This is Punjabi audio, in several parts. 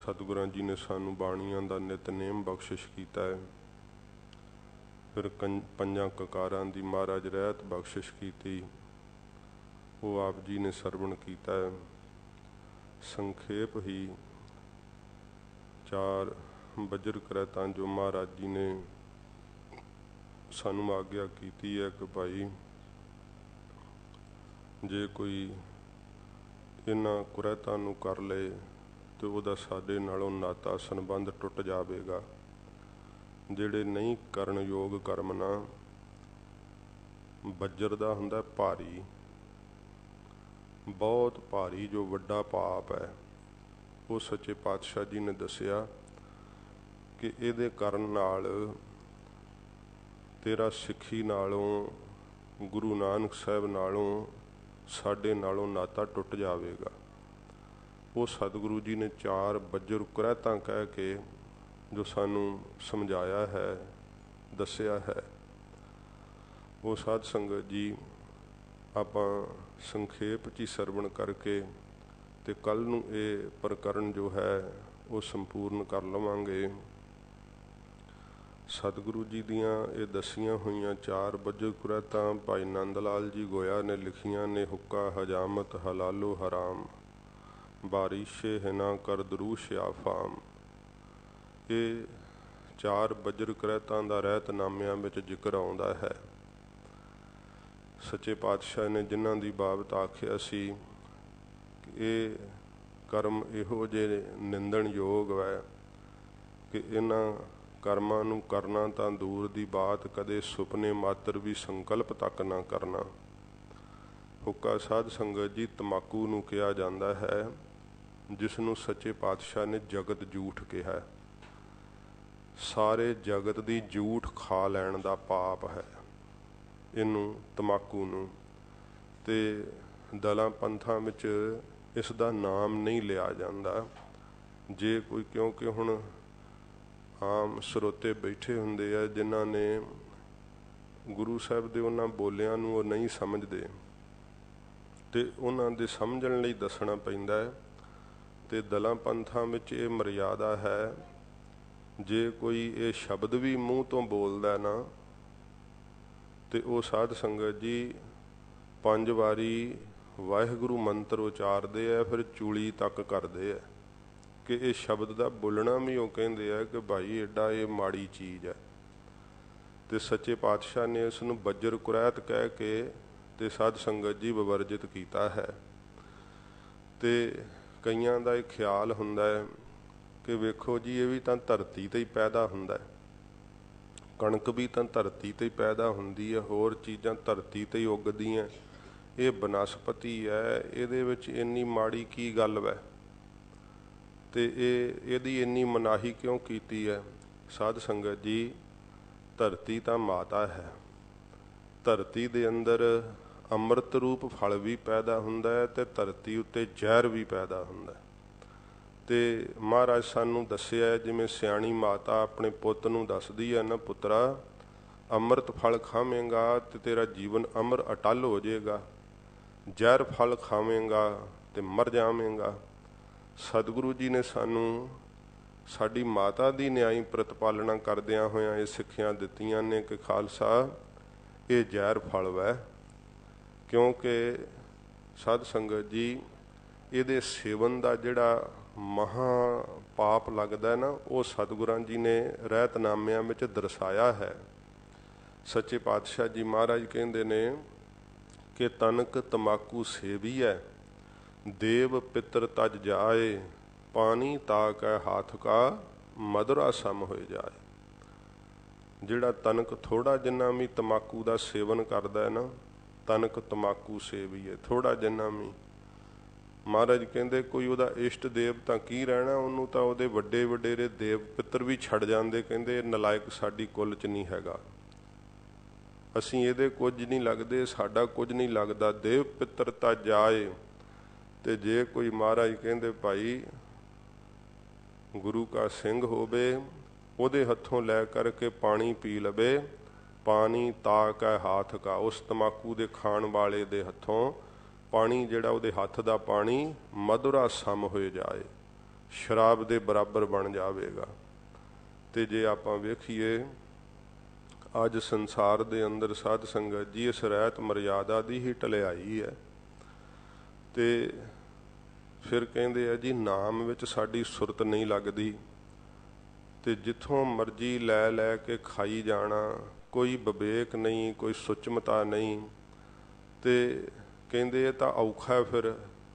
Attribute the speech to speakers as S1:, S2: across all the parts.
S1: सतगुरां जी ने सानू बाणियां दा नितनेम बख्शिश कीता है। फिर पंजां ककारां दी महाराज रहत बख्शिश कीती, वो आप जी ने सरवण कीता है। संखेप ही चार बजर करैतां जो महाराज जी ने सानू आग्या कीती है कि भाई जे कोई इन्हां कुरैतां नू कर ले तो वह साडे नालों नाता संबंध टुट जाएगा। जिहड़े नहीं करन योग कर्म ना बज्जर दा हुंदा भारी, बहुत भारी जो वड्डा पाप है, वो सच्चे पातशाह जी ने दसिया कि इहदे करन नाल तेरा सिक्खी नालों गुरु नानक साहब नालों साडे नालों नाता टुट जाएगा। वो सतगुरु जी ने चार बज्जर कुरैतां कह के जो सानू समझाया है, दसिया है, वो साध संगत जी आपां संखेप च ही सरवण करके ते कल नूं ये प्रकरण जो है वो संपूर्ण कर लवांगे। सतगुरु जी दियां ये दसियां हुईयां चार बज्जर कुरैतां भाई नंद लाल जी गोया ने लिखियां ने। हुक्का हजामत हलालो हराम, बारिशे हिना कर दरूश आफाम। ये चार बज्जर कुरैतां दा रहतनामियां विच जिक्र आउंदा है। सच्चे पातशाह ने जिन्हां दी बाबत आखिया सी कि ये कर्म इहो जे निंदण योग है कि इन्हां कर्मां नूं करना तां दूर दी बात, कदे सुपने मात्र भी संकल्प तक ना करना। हुक्का साध संगत जी तमाकू नूं कहा जाता है, जिसनूं सच्चे पातशाह ने जगत झूठ कहा है। सारे जगत दी झूठ खा लैण दा पाप है इनू तमाकू नूं। ते दलां पंथां विच इस दा नाम नहीं लिया जाता। जे कोई, क्योंकि हुण आम ਸਰੋਤੇ बैठे हुंदे आ जिन्हां ने गुरु साहब दे उन्हां बोलियां नूं वो नहीं समझदे, ते उन्हां दे समझण लई दसना पैंदा है। ते दलां पंथां विच ये मर्यादा है, जे कोई ये शब्द भी मूँह तो बोलदा ना ते वो साध संगत जी 5 वारी वाहिगुरू मंत्र उचारदे है, फिर चूली तक करदे है कि ये शब्द का बोलना भी वो कहते हैं कि भाई एडा ये माड़ी चीज़ है। तो सच्चे पातशाह ने इसनूं बज्जर कुरैत कह के ते साध संगत जी विवर्जित किया है। तो कईयां दा ये ख्याल हुंदा है कि वेखो जी ये भी तां धरती ते ही पैदा हुंदा है, कणक भी तां धरती ते ही पैदा हुंदी है, होर चीज़ां धरती ते ही उगदियां। ये बनस्पति है, इहदे विच इन्नी माड़ी की गल वै ते इहदी इन्नी मनाही क्यों कीती है। साध संगत जी धरती तां माता है, धरती दे अंदर अमृत रूप फल भी पैदा हुंदा है ते धरती उत्ते जहर भी पैदा हुंदा है। ते महाराज सानू दस्सिया जिवें सियाणी माता अपने पुੱਤ नूं दसदी है ना, पुत्रा अमृत फल खावेंगा तो तेरा जीवन अमर अटल हो जाएगा, जहर फल खावेंगा तो मर जावेंगा। सतगुरु जी ने सानू साडी माता दी न्यायी प्रतिपालना करदियां होइयां ये सिੱਖਿਆ दित्तियां ने कि खालसा ये जहर फल वै। क्योंकि साध संगत जी इहदे सेवन का जिहड़ा महा पाप लगदा है ना, वो सतगुरां जी ने रहतनामियां विच दर्शाया है। सच्चे पातशाह जी महाराज कहंदे ने कि तनक तमाकू सेवी है, देव पितर तज जाए, पानी ताक है हाथ का मधुरा सम हो जाए। जिहड़ा तनक थोड़ा जिन्ना भी तमाकू का सेवन करता है ना, तनक तमाकू सेवी है, थोड़ा जिन्ना भी। महाराज कहते कोई उहदा इष्ट देव तां की रहना, उन्होंने तो उहदे वड्डे वडेरे देव पितर भी छड़ जाते। कहते नलायक साडी कुल च नहीं हैगा, असीं इहदे कुछ नहीं लगते, साडा कुछ नहीं लगता। देव पितर तज जाए, ते जे कोई महाराज कहते भाई गुरु का सिंह होवे, उहदे हथों लै करके पानी पी लवे, पानी ताक है हाथ का। उस तमाकू दे खाण वाले दे हथों पानी जिहड़ा उहदे हथ दा पानी मधुरा सम हो जाए। शराब दे बराबर बन जाएगा। तो जे आपां वेखीए अज संसार दे अंदर साध संगत जी इस रहत मर्यादा की ही ढलियाई है। तो फिर कहते हैं जी नाम विच साडी सुरत नहीं लगती, तो जिथों मर्जी लै लै के खाई जाना, कोई विवेक नहीं, कोई सुचमता नहीं। तो कहते तां औखा फिर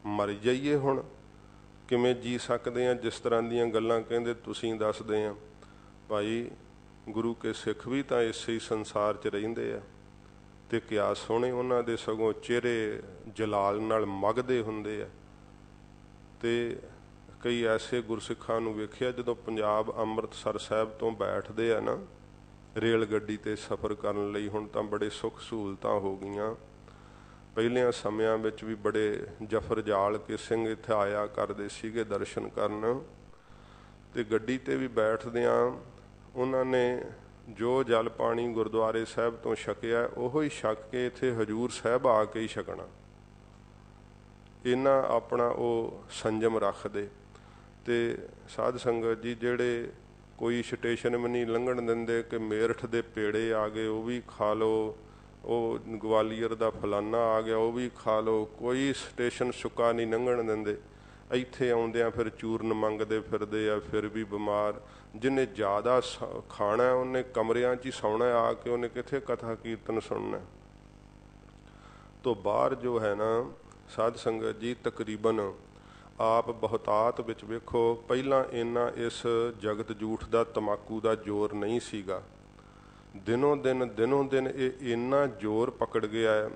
S1: मर जाइए हुण किवें जी सकते हैं। जिस तरह दीयां गल्लां कहते तुसीं दसदे हैं भाई, गुरु के सिख भी तो इस ही संसार च रहिंदे आ, ते क्या सोहणे उन्हां दे सगों चेहरे जलाल नाल मगदे हुंदे आ। ते कई ऐसे गुरसिखां नूं वेखिआ जदों पंजाब अमृतसर साहिब तो बैठदे आ ना रेल गड्डी ते सफ़र करन लई, हुण तां बड़े सुख सहूलतां हो गईयां। पहिलिਆਂ ਸਮਿਆਂ ਵਿੱਚ भी बड़े जफर जाल के सिंह इत्थे आया करदे सीगे दर्शन करन। ते गड्डी ते भी बैठदिਆਂ उन्हां ने जो जल पानी गुरुद्वारे साहिब तो छकिया ओहो ही छक के इत्थे हजूर साहिब आके ही छकना। इन्ना अपना वो संयम रखते। तो साध संगत जी जेड़े कोई स्टेशन भी नहीं लंघण दिंदे कि मेरठ दे पेड़े आ गए वो भी खा लो, वो ग्वालियर दा फलाना आ गया वो भी खा लो, कोई स्टेशन सुक्का नहीं लंघण दिंदे। इत्थे आउंदियां फिर चूरन मंगदे फिरदे आ, फिर भी बीमार। जिन्हें ज़्यादा खाना है उन्हें कमरियां च ही सौना है, आके उन्हें कित्थे कथा कीर्तन सुनना। तो बाहर जो है ना साध संगत जी तकरीबन आप बहुतात विच वेखो, पहला इन्ना इस जगत जूठ दा तमाकू दा जोर नहीं सीगा। दिनों दिन ये इन्ना जोर पकड़ गया है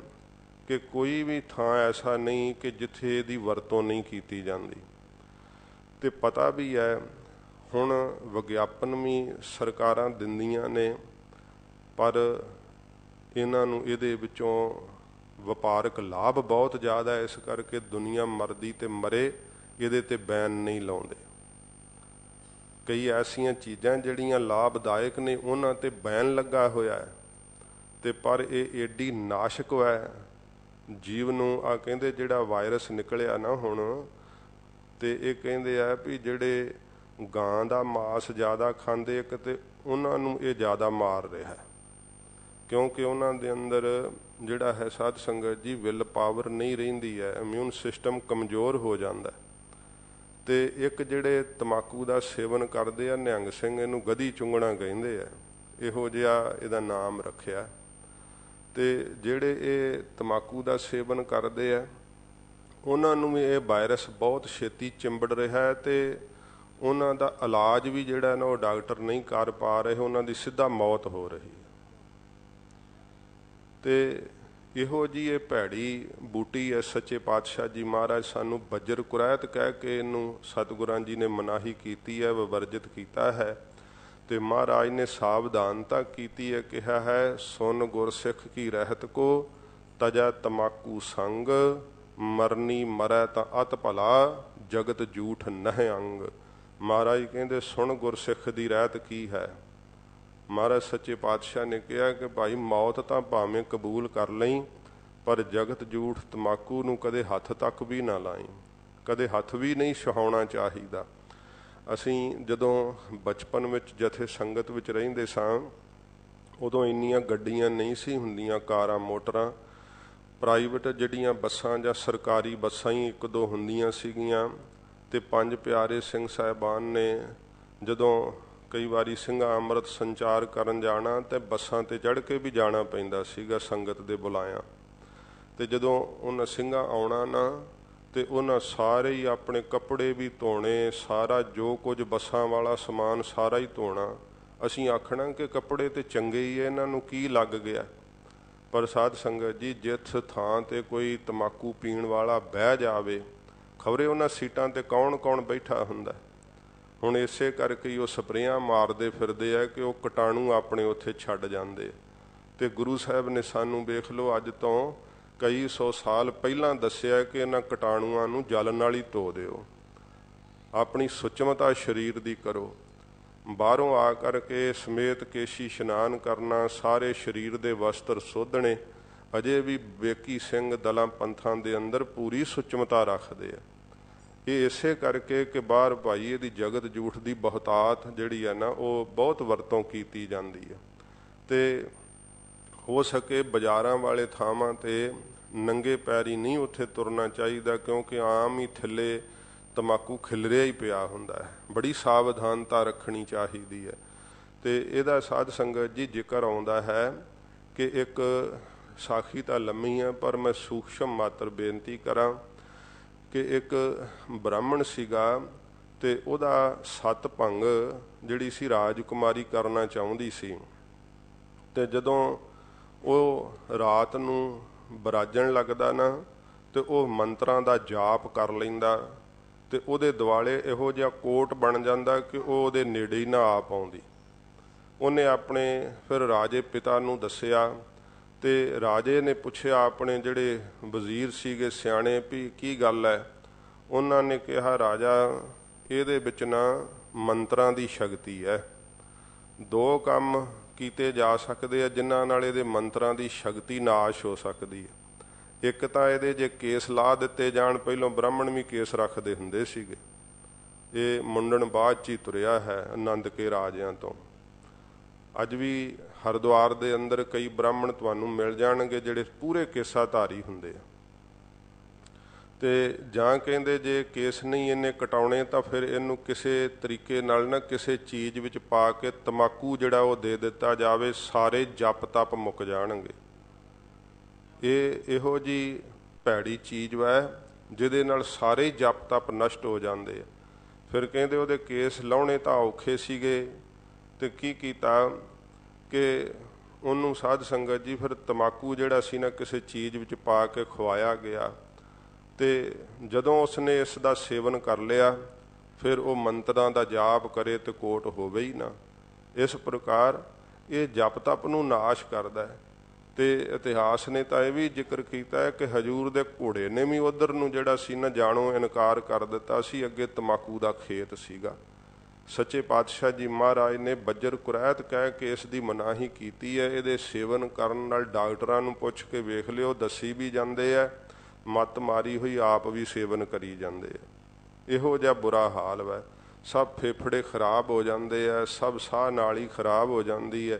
S1: कि कोई भी थां ऐसा नहीं कि जिथे इहदी वरतों नहीं की जाती। तो पता भी है हुण विज्ञापन भी सरकारां दिंदियां ने, पर इन्हां नूं इहदे विचों वपारक लाभ बहुत ज़्यादा है, इस करके दुनिया मरदी ते मरे इहदे ते बैन नहीं लाउंदे। कई ऐसियां चीज़ां जिहड़ियां लाभदायक ने उन्हां ते बैन लगा होया है, ते पर ये एडी नाशक है जीव नूं। आ कहंदे जिहड़ा वायरस निकलिया ना हुण, ते ये कहंदे आ भी जिहड़े गां दा मांस ज़्यादा खांदे एक ते उन्हां नूं ये ज़्यादा मार रहा है, क्योंकि उन्हां दे अंदर जिहड़ा है साध संगत जी विल पावर नहीं रहिंदी है, इम्यून सिस्टम कमज़ोर हो जाता है। तो एक जिहड़े तमाकू का सेवन करते हैं निहंग सिंह इहनूं गधी चुंगणा कहिंदे आ, इहो जिहा इहदा नाम रखिया। तो जिहड़े ये तमाकू का सेवन करते हैं उन्हां नूं भी ये वायरस बहुत छेती चिंबड़ रहा है। तो उन्हां दा इलाज भी जिहड़ा ना वो डॉक्टर नहीं कर पा रहे, उन्हां दी सीधा मौत हो रही है। तो इहो जी ये भैड़ी बूटी है सच्चे पातशाह जी महाराज सानू बजर कुरैत कह के इनू सतगुरां जी ने मनाही कीती है, विवर्जित किया है। तो महाराज ने सावधानता की है, कहा है सुन गुरसिख की रहत को तजै तमाकू संग, मरनी मरै तां अत भला, जगत जूठ नह अंग। महाराज कहते सुन गुरसिख की रहत की है। महाराज सच्चे पातशाह ने कहा कि भाई मौत तो भावें कबूल कर लई, पर जगत जूठ तमाकू नूं कदे हथ तक भी ना लाई, कदे हथ भी नहीं छहाउणा चाहिदा। असीं जदों बचपन विच जथे संगत विच रहिंदे सां उदों इन्नियां गड्डियां नहीं सी हुंदियां, कारां मोटरां। प्राइवेट जिहड़ियां बसां जां सरकारी बसां ही एक दो हुंदियां सीगियां। ते पंज प्यारे सिंह साहिबान ने जदों कई बारी ਸਿੰਘਾਂ ਅੰਮ੍ਰਿਤ संचार करन जाना तो बसां ते चढ़ के भी जाना पैंदा सीगा संगत दे बुलाया। तो जदों उन्हां ਸਿੰਘਾਂ आउणा ना तो उन्हां सारे ही अपने कपड़े भी धोने, सारा जो कुछ बसां वाला समान सारा ही धोना। असीं आखना कि कपड़े तो चंगे ही है, इन्हां नूं की लग गया। पर साध संगत जी जिस थां ते कोई तमाकू पीण वाला बह जावे, खबरे उन्हां सीटां ते कौन कौन बैठा हुंदा। हुण इसे करके ही वो स्प्रेयां मारते फिरदे आ कि वो कीटाणु अपने उत्थे छड्ड जांदे। ते गुरु साहब ने सानू वेख लो अज तो कई सौ साल पहलां दस्सिया कि इन्हां कीटाणुआं नूं जल नाल ही धो दिओ, अपनी सुचमता शरीर दी करो। बाहरों आ करके समेत केशी इशनान करना, सारे शरीर दे वस्त्र सोधने। अजे भी वेकी सिंह दलां पंथां दे अंदर पूरी सुचमता रखदे आ। ਇਹ ਇਸੇ ਕਰਕੇ ਕਿ ਬਾਹਰ ਭਾਈ ਇਹਦੀ ਜਗਤ ਜੂਠ ਦੀ ਬਹੁਤਾਤ ਜਿਹੜੀ ਹੈ ਨਾ ਉਹ ਬਹੁਤ ਵਰਤੋਂ ਕੀਤੀ ਜਾਂਦੀ ਹੈ। ਤੇ ਹੋ ਸਕੇ ਬਾਜ਼ਾਰਾਂ ਵਾਲੇ ਥਾਵਾਂ ਤੇ ਨੰਗੇ ਪੈਰੀ ਨਹੀਂ ਉੱਥੇ ਤੁਰਨਾ ਚਾਹੀਦਾ, ਕਿਉਂਕਿ ਆਮ ਹੀ ਥੱਲੇ ਤੰਬਾਕੂ ਖਿਲਰਿਆ ਹੀ ਪਿਆ ਹੁੰਦਾ ਹੈ। ਬੜੀ ਸਾਵਧਾਨਤਾ ਰੱਖਣੀ ਚਾਹੀਦੀ ਹੈ। ਤੇ ਇਹਦਾ ਸਾਧ ਸੰਗਤ ਜੀ ਜ਼ਿਕਰ ਆਉਂਦਾ ਹੈ ਕਿ ਇੱਕ ਸਾਖੀ ਤਾਂ ਲੰਮੀ ਹੈ, ਪਰ ਮੈਂ ਸੂਖਸ਼ਮ ਮਾਤਰ ਬੇਨਤੀ ਕਰਾਂ ਕਿ ਇੱਕ ਬ੍ਰਾਹਮਣ ਸੀਗਾ ਤੇ ਉਹਦਾ ਸੱਤ ਭੰਗ ਜਿਹੜੀ ਸੀ ਰਾਜਕੁਮਾਰੀ ਕਰਨਾ ਚਾਹੁੰਦੀ ਸੀ। ਤੇ ਜਦੋਂ ਉਹ ਰਾਤ ਨੂੰ ਬਰਾਜਣ ਲੱਗਦਾ ਨਾ ਤੇ ਉਹ ਮੰਤਰਾਂ ਦਾ ਜਾਪ ਕਰ ਲੈਂਦਾ ਤੇ ਉਹਦੇ ਦੁਆਲੇ ਇਹੋ ਜਿਹਾ ਕੋਟ ਬਣ ਜਾਂਦਾ ਕਿ ਉਹ ਉਹਦੇ ਨੇੜੇ ਹੀ ਨਾ ਆ ਪਾਉਂਦੀ। ਉਹਨੇ ਆਪਣੇ ਫਿਰ ਰਾਜੇ ਪਿਤਾ ਨੂੰ ਦੱਸਿਆ ਤੇ ਰਾਜੇ ਨੇ ਪੁੱਛਿਆ ਆਪਣੇ ਜਿਹੜੇ ਵਜ਼ੀਰ ਸੀਗੇ ਸਿਆਣੇ ਵੀ ਕੀ ਗੱਲ ਹੈ। ਉਹਨਾਂ ਨੇ ਕਿਹਾ ਰਾਜਾ ਇਹਦੇ ਵਿੱਚ ਨਾ ਮੰਤਰਾਂ ਦੀ ਸ਼ਕਤੀ ਹੈ। ਦੋ ਕੰਮ ਕੀਤੇ ਜਾ ਸਕਦੇ ਆ ਜਿਨ੍ਹਾਂ ਨਾਲ ਇਹਦੇ ਮੰਤਰਾਂ ਦੀ ਸ਼ਕਤੀ ਨਾਸ਼ ਹੋ ਸਕਦੀ ਹੈ। ਇੱਕ ਤਾਂ ਇਹਦੇ ਜੇ ਕੇਸ ਲਾ ਦਿੱਤੇ ਜਾਣ, ਪਹਿਲੋਂ ਬ੍ਰਾਹਮਣ ਵੀ ਕੇਸ ਰੱਖਦੇ ਹੁੰਦੇ ਸੀਗੇ, ਇਹ ਮੁੰਡਣ ਬਾਅਦ 'ਚ ਹੀ ਤੁਰਿਆ ਹੈ ਆਨੰਦ ਕੇ ਰਾਜਿਆਂ ਤੋਂ। ਅੱਜ ਵੀ ਹਰਿਦੁਆਰ ਦੇ ਅੰਦਰ ਕਈ ਬ੍ਰਾਹਮਣ ਤੁਹਾਨੂੰ ਮਿਲ ਜਾਣਗੇ ਜਿਹੜੇ ਪੂਰੇ ਕੇਸਾਧਾਰੀ ਹੁੰਦੇ ਆ। ਤੇ ਜਾਂ ਕਹਿੰਦੇ ਜੇ ਕੇਸ ਨਹੀਂ ਇਹਨੇ ਕਟਾਉਣੇ ਤਾਂ ਫਿਰ ਇਹਨੂੰ ਕਿਸੇ ਤਰੀਕੇ ਨਾਲ ਨਾ ਕਿਸੇ ਚੀਜ਼ ਵਿੱਚ ਪਾ ਕੇ ਤੰਬਾਕੂ ਜਿਹੜਾ ਉਹ ਦੇ ਦਿੱਤਾ ਜਾਵੇ, ਸਾਰੇ ਜਪ ਤਪ ਮੁੱਕ ਜਾਣਗੇ। ਇਹ ਇਹੋ ਜਿਹੀ ਭੈੜੀ ਚੀਜ਼ ਵੈ ਜਿਹਦੇ ਨਾਲ ਸਾਰੇ ਜਪ ਤਪ ਨਸ਼ਟ ਹੋ ਜਾਂਦੇ ਆ। ਫਿਰ ਕਹਿੰਦੇ ਉਹਦੇ ਕੇਸ ਲਾਉਣੇ ਤਾਂ ਔਖੇ ਸੀਗੇ ਤੇ ਕੀ ਕੀਤਾ ਕਿ ਉਹਨੂੰ ਸਾਧ ਸੰਗਤ ਜੀ ਫਿਰ ਤੰਬਾਕੂ ਜਿਹੜਾ ਸੀ ਨਾ ਕਿਸੇ ਚੀਜ਼ ਵਿੱਚ ਪਾ ਕੇ ਖਵਾਇਆ ਗਿਆ। ਤੇ ਜਦੋਂ ਉਸਨੇ ਇਸ ਦਾ ਸੇਵਨ ਕਰ ਲਿਆ ਫਿਰ ਉਹ ਮੰਤਰਾਂ ਦਾ ਜਾਪ ਕਰੇ ਤੇ ਕੋਟ ਹੋਵੇ ਹੀ ਨਾ। ਇਸ ਪ੍ਰਕਾਰ ਇਹ ਜਪ ਤਪ ਨੂੰ ਨਾਸ਼ ਕਰਦਾ ਹੈ। ਤੇ ਇਤਿਹਾਸ ਨੇ ਤਾਂ ਇਹ ਵੀ ਜ਼ਿਕਰ ਕੀਤਾ ਹੈ ਕਿ ਹਜੂਰ ਦੇ ਘੋੜੇ ਨੇ ਵੀ ਉਧਰ ਨੂੰ ਜਿਹੜਾ ਸੀ ਨਾ ਜਾਣੋ ਇਨਕਾਰ ਕਰ ਦਿੱਤਾ ਸੀ, ਅੱਗੇ ਤੰਬਾਕੂ ਦਾ ਖੇਤ ਸੀਗਾ। ਸੱਚੇ ਪਾਤਸ਼ਾਹ ਜੀ ਮਹਾਰਾਜ ਨੇ ਬੱਜਰ ਕੁਰੈਤ ਕਹਿ ਕੇ ਇਸ ਦੀ ਮਨਾਹੀ ਕੀਤੀ ਹੈ। ਇਹਦੇ ਸੇਵਨ ਕਰਨ ਨਾਲ ਡਾਕਟਰਾਂ ਨੂੰ ਪੁੱਛ ਕੇ ਵੇਖ ਲਿਓ, ਦੱਸੀ ਵੀ ਜਾਂਦੇ ਆ, ਮੱਤ ਮਾਰੀ ਹੋਈ ਆਪ ਵੀ ਸੇਵਨ ਕਰੀ ਜਾਂਦੇ ਆ। ਇਹੋ ਜਿਹਾ ਬੁਰਾ ਹਾਲ ਵੈ। ਸਭ ਫੇਫੜੇ ਖਰਾਬ ਹੋ ਜਾਂਦੇ ਆ, ਸਭ ਸਾਹ ਨਾਲੀ ਖਰਾਬ ਹੋ ਜਾਂਦੀ ਹੈ।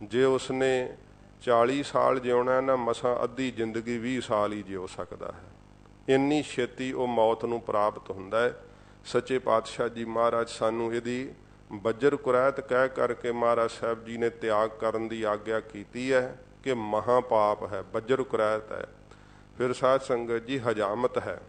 S1: ਜੇ ਉਸਨੇ 40 ਸਾਲ ਜਿਉਣਾ ਨਾ, ਮਸਾਂ ਅੱਧੀ ਜ਼ਿੰਦਗੀ 20 ਸਾਲ ਹੀ ਜਿਉ ਸਕਦਾ ਹੈ। ਇੰਨੀ ਛੇਤੀ ਉਹ ਮੌਤ ਨੂੰ ਪ੍ਰਾਪਤ ਹੁੰਦਾ ਹੈ। ਸੱਚੇ ਪਾਤਸ਼ਾਹ ਜੀ ਮਹਾਰਾਜ ਸਾਨੂੰ ਇਹਦੀ ਬੱਜਰ ਕੁਰੈਤ ਕਹਿ ਕਰਕੇ ਮਹਾਰਾਜ ਸਾਹਿਬ ਜੀ ਨੇ ਤਿਆਗ ਕਰਨ ਦੀ ਆਗਿਆ ਕੀਤੀ ਹੈ ਕਿ ਮਹਾਪਾਪ ਹੈ, ਬੱਜਰ ਕੁਰੈਤ ਹੈ। ਫਿਰ ਸਾਧ ਸੰਗਤ ਜੀ ਹਜਾਮਤ ਹੈ।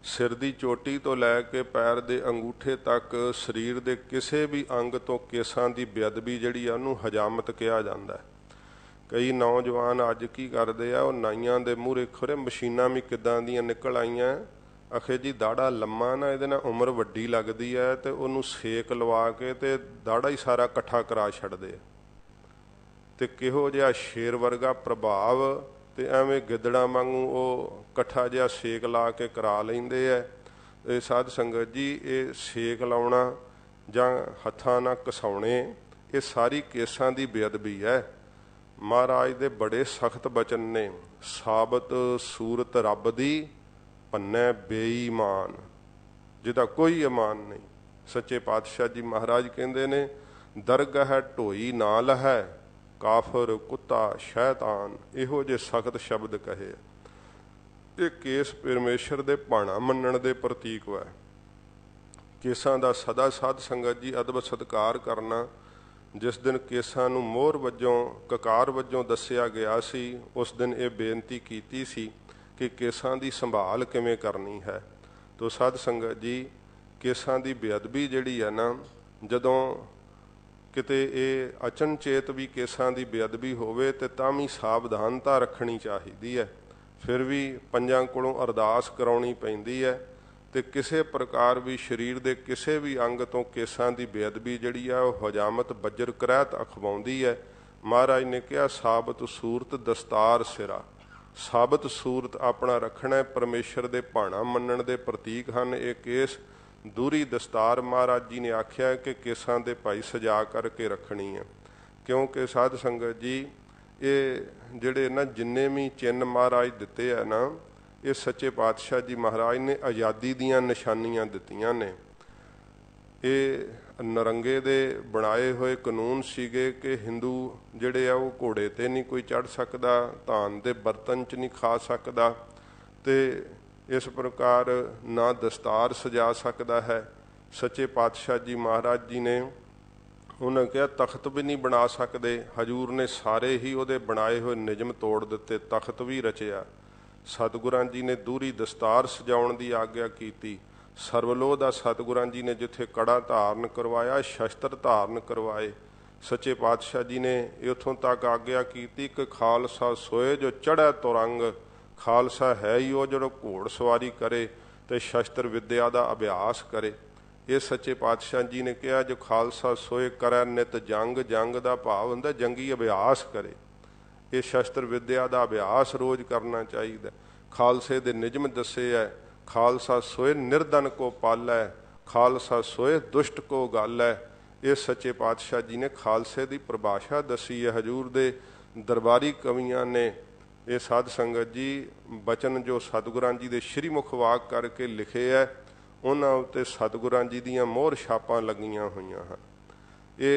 S1: ਸਿਰ ਦੀ ਚੋਟੀ ਤੋਂ ਲੈ ਕੇ ਪੈਰ ਦੇ ਅੰਗੂਠੇ ਤੱਕ ਸਰੀਰ ਦੇ ਕਿਸੇ ਵੀ ਅੰਗ ਤੋਂ ਕੇਸਾਂ ਦੀ ਬੇਅਦਬੀ ਜਿਹੜੀ ਆ ਉਹਨੂੰ ਹਜਾਮਤ ਕਿਹਾ ਜਾਂਦਾ। ਕਈ ਨੌਜਵਾਨ ਅੱਜ ਕੀ ਕਰਦੇ ਆ, ਉਹ ਨਾਈਆਂ ਦੇ ਮੂਹਰੇ ਖੁਰੇ ਮਸ਼ੀਨਾਂ ਵੀ ਕਿੱਦਾਂ ਦੀਆਂ ਨਿਕਲ ਆਈਆਂ, ਆਖੇ ਜੀ ਦਾੜਾ ਲੰਮਾ ਨਾ ਇਹਦੇ ਨਾਲ ਉਮਰ ਵੱਡੀ ਲੱਗਦੀ ਹੈ ਤੇ ਉਹਨੂੰ ਸੇਕ ਲਵਾ ਕੇ ਤੇ ਦਾੜਾ ਹੀ ਸਾਰਾ ਇਕੱਠਾ ਕਰਾ ਛੱਡਦੇ ਆ। ਤੇ ਕਿਹੋ ਜਿਹਾ ਸ਼ੇਰ ਵਰਗਾ ਪ੍ਰਭਾਵ, ਤੇ ਐਵੇਂ ਗਿੱਦੜਾਂ ਵਾਂਗੂ ਉਹ ਇਕੱਠਾ ਜਿਹਾ ਸੇਕ ਲਾ ਕੇ ਕਰਾ ਲੈਂਦੇ ਆ। ਇਹ ਸਾਧ ਸੰਗਤ ਜੀ ਇਹ ਸੇਕ ਲਾਉਣਾ ਜਾਂ ਹੱਥਾਂ ਨਾਲ ਘਸਾਉਣੇ ਇਹ ਸਾਰੀ ਕੇਸਾਂ ਦੀ ਬੇਅਦਬੀ ਹੈ। ਮਹਾਰਾਜ ਦੇ ਬੜੇ ਸਖਤ ਬਚਨ ਨੇ, ਸਾਬਤ ਸੂਰਤ ਰੱਬ ਦੀ ਭੰਨੈ ਬੇਈਮਾਨ, ਜਿਹਦਾ ਕੋਈ ਇਮਾਨ ਨਹੀਂ। ਸੱਚੇ ਪਾਤਸ਼ਾਹ ਜੀ ਮਹਾਰਾਜ ਕਹਿੰਦੇ ਨੇ, ਦਰਗਾਹ ਢੋਈ ਨਾ ਲਹੈ ਕਾਫਰ ਕੁੱਤਾ ਸ਼ੈਤਾਨ, ਇਹੋ ਜਿਹੇ ਸਖਤ ਸ਼ਬਦ ਕਹੇ। ਇਹ ਕੇਸ ਪਰਮੇਸ਼ਰ ਦੇ ਭਾਣਾ ਮੰਨਣ ਦੇ ਪ੍ਰਤੀਕ ਹੈ। ਕੇਸਾਂ ਦਾ ਸਦਾ ਸਾਧ ਸੰਗਤ ਜੀ ਅਦਬ ਸਤਿਕਾਰ ਕਰਨਾ। ਜਿਸ ਦਿਨ ਕੇਸਾਂ ਨੂੰ ਮੋਹਰ ਵਜੋਂ ਕਕਾਰ ਵਜੋਂ ਦੱਸਿਆ ਗਿਆ ਸੀ, ਉਸ ਦਿਨ ਇਹ ਬੇਨਤੀ ਕੀਤੀ ਸੀ ਕਿ ਕੇਸਾਂ ਦੀ ਸੰਭਾਲ ਕਿਵੇਂ ਕਰਨੀ ਹੈ। ਤੋ ਸਾਧ ਸੰਗਤ ਜੀ ਕੇਸਾਂ ਦੀ ਬੇਅਦਬੀ ਜਿਹੜੀ ਹੈ ਨਾ, ਜਦੋਂ ਕਿਤੇ ਇਹ ਅਚਨਚੇਤ ਵੀ ਕੇਸਾਂ ਦੀ ਬੇਅਦਬੀ ਹੋਵੇ ਤੇ ਤਾਂ ਵੀ ਸਾਵਧਾਨਤਾ ਰੱਖਣੀ ਚਾਹੀਦੀ ਹੈ। ਫਿਰ ਵੀ ਪੰਜਾਂ ਕੋਲੋਂ ਅਰਦਾਸ ਕਰਾਉਣੀ ਪੈਂਦੀ ਹੈ। ਤੇ ਕਿਸੇ ਪ੍ਰਕਾਰ ਵੀ ਸਰੀਰ ਦੇ ਕਿਸੇ ਵੀ ਅੰਗ ਤੋਂ ਕੇਸਾਂ ਦੀ ਬੇਅਦਬੀ ਜਿਹੜੀ ਆ ਉਹ ਹਜਾਮਤ ਬੱਜਰ ਕੁਰੈਤ ਅਖਵਾਉਂਦੀ ਹੈ। ਮਹਾਰਾਜ ਨੇ ਕਿਹਾ, ਸਾਬਤ ਸੂਰਤ ਦਸਤਾਰ ਸਿਰਾ, ਸਾਬਤ ਸੂਰਤ ਆਪਣਾ ਰੱਖਣਾ ਪਰਮੇਸ਼ਰ ਦੇ ਭਾਣਾ ਮੰਨਣ ਦੇ ਪ੍ਰਤੀਕ ਹਨ ਇਹ ਕੇਸ। ਦੂਰੀ ਦਸਤਾਰ ਮਹਾਰਾਜ ਜੀ ਨੇ ਆਖਿਆ ਕਿ ਕੇਸਾਂ ਦੇ ਭਾਈ ਸਜਾ ਕਰਕੇ ਰੱਖਣੀ ਹੈ। ਕਿਉਂਕਿ ਸਾਧ ਸੰਗਤ ਜੀ ਇਹ ਜਿਹੜੇ ਨਾ ਜਿੰਨੇ ਵੀ ਚਿੰਨ੍ਹ ਮਹਾਰਾਜ ਦਿੱਤੇ ਆ ਨਾ, ये सच्चे पातशाह जी महाराज ने आज़ादी दीयां निशानियां दित्तियां ने। ये नरंगे दे बनाए हुए कानून सीगे कि हिंदू जिहड़े आ वो घोड़े ते नहीं कोई चढ़ सकदा, धान दे बर्तन च नहीं खा सकदा, ते इस प्रकार ना दस्तार सजा सकदा है। सच्चे पातशाह जी महाराज जी ने उन्हें कहा तख्त भी नहीं बना सकते। हजूर ने सारे ही उहदे बनाए हुए नियम तोड़ दिते, तख्त भी रचिया। सतगुरां जी ने दूरी दस्तार सजाउण की आग्या की। सरवलोह दा सतगुरां जी ने जिथे कड़ा धारण करवाया, शस्त्र धारण करवाए। सच्चे पातशाह जी ने इथों तक आग्या की कि खालसा सोए जो चढ़ै तुरंग। खालसा है ही वो जो घोड़ सवारी करे तो शस्त्र विद्या का अभ्यास करे। ये सच्चे पातशाह जी ने कहा जो खालसा सोए करे नित जंग। जंग का भाव हुंदा जंगी अभ्यास करे। ये शस्त्र विद्या का अभ्यास रोज करना चाहिए। खालसे दे निजम दसे है, खालसा सोए निर्धन को पालै, खालसा सोए दुष्ट को गालै। ये सच्चे पातशाह जी ने खालसे की परिभाषा दसी है। हजूर दे दरबारी कवियां ने ये साध संगत जी बचन जो सतगुरां जी दे श्रीमुख वाक करके लिखे है, उन्हां उत्ते सतगुरां जी दीयां मोहर छापां लगियां होईयां हन। ये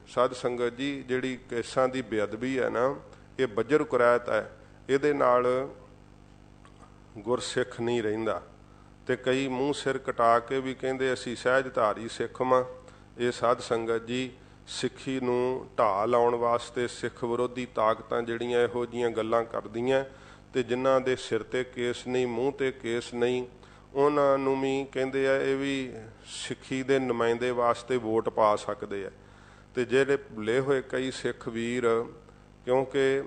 S1: साध संगत जी जिहड़ी केसां दी बेअदबी है ना, ये बजर कुरैत है। इहदे नाल गुरसिख नहीं रहिंदा ते कई मूँह सिर कटा के भी कहिंदे असीं सहजधारी सिख वां। ये साध संगत जी सिੱਖੀ ਨੂੰ ਢਾਹ ਲਾਉਣ ਵਾਸਤੇ ਸਿੱਖ ਵਿਰੋਧੀ ਤਾਕਤਾਂ ਜਿਹੜੀਆਂ ਇਹੋ ਜਿਹੀਆਂ ਗੱਲਾਂ ਕਰਦੀਆਂ ਤੇ ਜਿਨ੍ਹਾਂ ਦੇ ਸਿਰ ਤੇ ਕੇਸ ਨਹੀਂ, ਮੂੰਹ ਤੇ ਕੇਸ ਨਹੀਂ, ਉਹਨਾਂ ਨੂੰ ਵੀ ਕਹਿੰਦੇ ਆ ਇਹ ਵੀ ਸਿੱਖੀ ਦੇ ਨੁਮਾਇੰਦੇ ਵਾਸਤੇ ਵੋਟ ਪਾ ਸਕਦੇ ਆ। ਤੇ ਜਿਹੜੇ ਭੁੱਲੇ ਹੋਏ ਕਈ ਸਿੱਖ ਵੀਰ, ਕਿਉਂਕਿ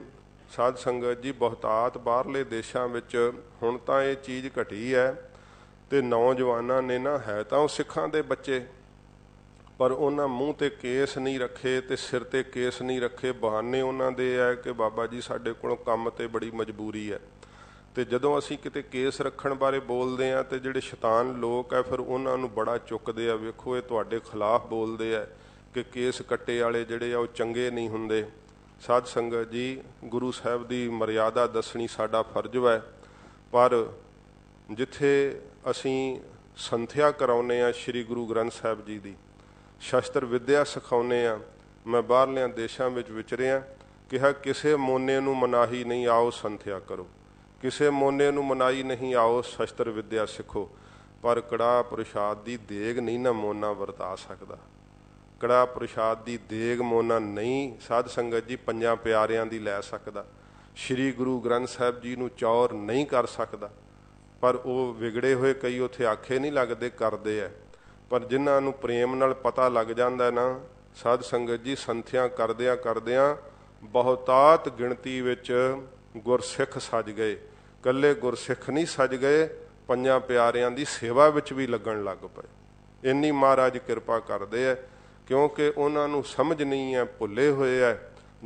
S1: ਸਾਧ ਸੰਗਤ ਜੀ ਬਹੁਤਾਤ ਬਾਹਰਲੇ ਦੇਸ਼ਾਂ ਵਿੱਚ ਹੁਣ ਤਾਂ ਇਹ ਚੀਜ਼ ਘਟੀ ਹੈ ਤੇ ਨੌਜਵਾਨਾਂ ਨੇ ਨਾ ਹੈ ਤਾਂ ਉਹ ਸਿੱਖਾਂ ਦੇ ਬੱਚੇ, पर उन्होंने मूँह ते केस नहीं रखे तो सिर ते केस नहीं रखे। बहाने उन्होंने है कि बाबा जी साडे कोलों काम ते बड़ी मजबूरी है। तो जदों असीं किते केस रखण बारे बोलते हैं तो जिहड़े शैतान लोग है फिर उन्होंने बड़ा चुकते हैं। वेखो ये तुहाडे खिलाफ बोलते हैं कि केस कट्टे वाले जिहड़े आ चंगे नहीं हुंदे। साध संगत जी गुरु साहब की मर्यादा दसणी साडा फर्ज है, पर जिथे असीं संथਿਆ कराउने आ श्री गुरु ग्रंथ साहब जी की, शस्त्र विद्या सिखाने आ। मैं बाहरलियां देशों में विचरिया, कहा किसी मोने नूं मनाही नहीं आओ संथਿਆ करो, किसी मोने नूं मनाही नहीं आओ शस्त्र विद्या सिखो। पर कड़ा प्रसाद की देग नहीं ना मोना वरता सकता। कड़ा प्रसाद की देग मोना नहीं साध संगत जी पंजां प्यारियां दी लै सकदा। श्री गुरु ग्रंथ साहब जी नूं चौर नहीं कर सकदा। पर वो विगड़े हुए कई उत्थे आखे नहीं लगते करते है। पर जिन्हां नूं प्रेम नाल पता लग जांदा ना साध संगत जी संथियां करदियां करदियां बहुतात गिणती विच गुरसिख सज गए। कल्ले गुरसिख नहीं सज गए, पंजां प्यारियां दी सेवा विच भी लगन लग पए। इन्नी महाराज किरपा करदे है, क्योंकि उन्हां नूं समझ नहीं है, भुले हुए है।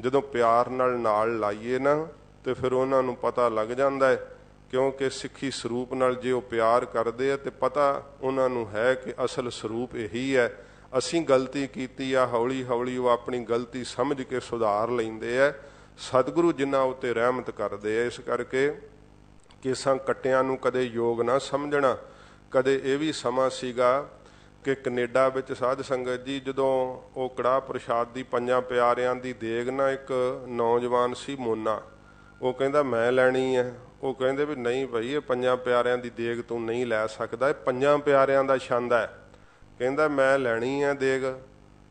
S1: जदों प्यार नाल लाइए ना तो फिर उन्हां नूं पता लग जांदा है। क्योंकि सिੱਖੀ ਸਰੂਪ ਨਾਲ ਜੇ ਉਹ ਪਿਆਰ ਕਰਦੇ ਆ ਤੇ ਪਤਾ ਉਹਨਾਂ ਨੂੰ ਹੈ ਕਿ ਅਸਲ ਸਰੂਪ ਇਹੀ ਹੈ। ਅਸੀਂ ਗਲਤੀ ਕੀਤੀ ਆ, ਹੌਲੀ ਹੌਲੀ ਉਹ ਆਪਣੀ ਗਲਤੀ ਸਮਝ ਕੇ ਸੁਧਾਰ ਲੈਂਦੇ ਆ। ਸਤਿਗੁਰੂ ਜਿਨ੍ਹਾਂ ਉੱਤੇ ਰਹਿਮਤ ਕਰਦੇ ਆ। ਇਸ ਕਰਕੇ ਕੇਸਾਂ ਕੱਟਿਆਂ ਨੂੰ ਕਦੇ ਯੋਗ ਨਾ ਸਮਝਣਾ। ਕਦੇ ਇਹ ਵੀ ਸਮਾਂ ਸੀਗਾ ਕਿ ਕੈਨੇਡਾ ਵਿੱਚ ਸਾਧ ਸੰਗਤ ਜੀ ਜਦੋਂ ਉਹ ਕੜਾਹ ਪ੍ਰਸ਼ਾਦ ਦੀ ਪੰਜਾਂ ਪਿਆਰਿਆਂ ਦੀ ਦੇਗ ਨਾ, ਇੱਕ ਨੌਜਵਾਨ ਸੀ ਮੋਨਾ, ਉਹ ਕਹਿੰਦਾ ਮੈਂ ਲੈਣੀ ਹੈ। ਉਹ ਕਹਿੰਦੇ ਵੀ ਨਹੀਂ ਭਾਈ ਇਹ ਪੰਜਾਂ ਪਿਆਰਿਆਂ ਦੀ ਦੇਗ ਤੂੰ ਨਹੀਂ ਲੈ ਸਕਦਾ, ਇਹ ਪੰਜਾਂ ਪਿਆਰਿਆਂ ਦਾ ਛੰਦ ਹੈ। ਕਹਿੰਦਾ ਮੈਂ ਲੈਣੀ ਹੈ ਦੇਗ।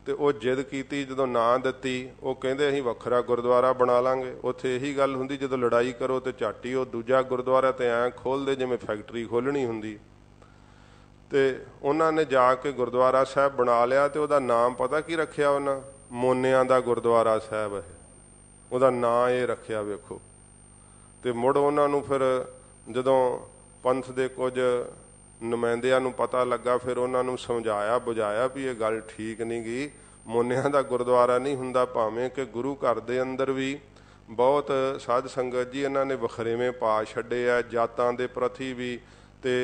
S1: ਤੇ ਉਹ ਜਿੱਦ ਕੀਤੀ, ਜਦੋਂ ਨਾ ਦਿੱਤੀ ਉਹ ਕਹਿੰਦੇ ਅਸੀਂ ਵੱਖਰਾ ਗੁਰਦੁਆਰਾ ਬਣਾ ਲਾਂਗੇ। ਉੱਥੇ ਇਹੀ ਗੱਲ ਹੁੰਦੀ ਜਦੋਂ ਲੜਾਈ ਕਰੋ ਤੇ ਝੱਟ ਹੀ ਉਹ ਦੂਜਾ ਗੁਰਦੁਆਰਾ ਤੇ ਐਂ ਖੋਲ੍ਹਦੇ ਜਿਵੇਂ ਫੈਕਟਰੀ ਖੋਲ੍ਹਣੀ ਹੁੰਦੀ। ਤੇ ਉਹਨਾਂ ਨੇ ਜਾ ਕੇ ਗੁਰਦੁਆਰਾ ਸਾਹਿਬ ਬਣਾ ਲਿਆ ਤੇ ਉਹਦਾ ਨਾਮ ਪਤਾ ਕੀ ਰੱਖਿਆ ਉਹਨਾਂ? ਮੋਨਿਆਂ ਦਾ ਗੁਰਦੁਆਰਾ ਸਾਹਿਬ ਹੈ, ਉਹਦਾ ਨਾਂ ਇਹ ਰੱਖਿਆ। ਵੇਖੋ। ਤੇ ਮੁੜ ਉਹਨਾਂ ਨੂੰ ਫਿਰ ਜਦੋਂ ਪੰਥ ਦੇ ਕੁਝ ਨੁਮਾਇੰਦਿਆਂ ਨੂੰ ਪਤਾ ਲੱਗਾ, ਫਿਰ ਉਹਨਾਂ ਨੂੰ ਸਮਝਾਇਆ ਬੁਝਾਇਆ ਵੀ ਇਹ ਗੱਲ ਠੀਕ ਨਹੀਂ ਗੀ। ਮੋਨਿਆਂ ਦਾ ਗੁਰਦੁਆਰਾ ਨਹੀਂ ਹੁੰਦਾ, ਭਾਵੇਂ ਕਿ ਗੁਰੂ ਘਰ ਦੇ ਅੰਦਰ ਵੀ ਬਹੁਤ ਸਾਧ ਸੰਗਤ ਜੀ ਇਹਨਾਂ ਨੇ ਵਖਰੇਵੇਂ ਪਾ ਛੱਡੇ ਆ, ਜਾਤਾਂ ਦੇ ਪ੍ਰਤੀ ਵੀ ਤੇ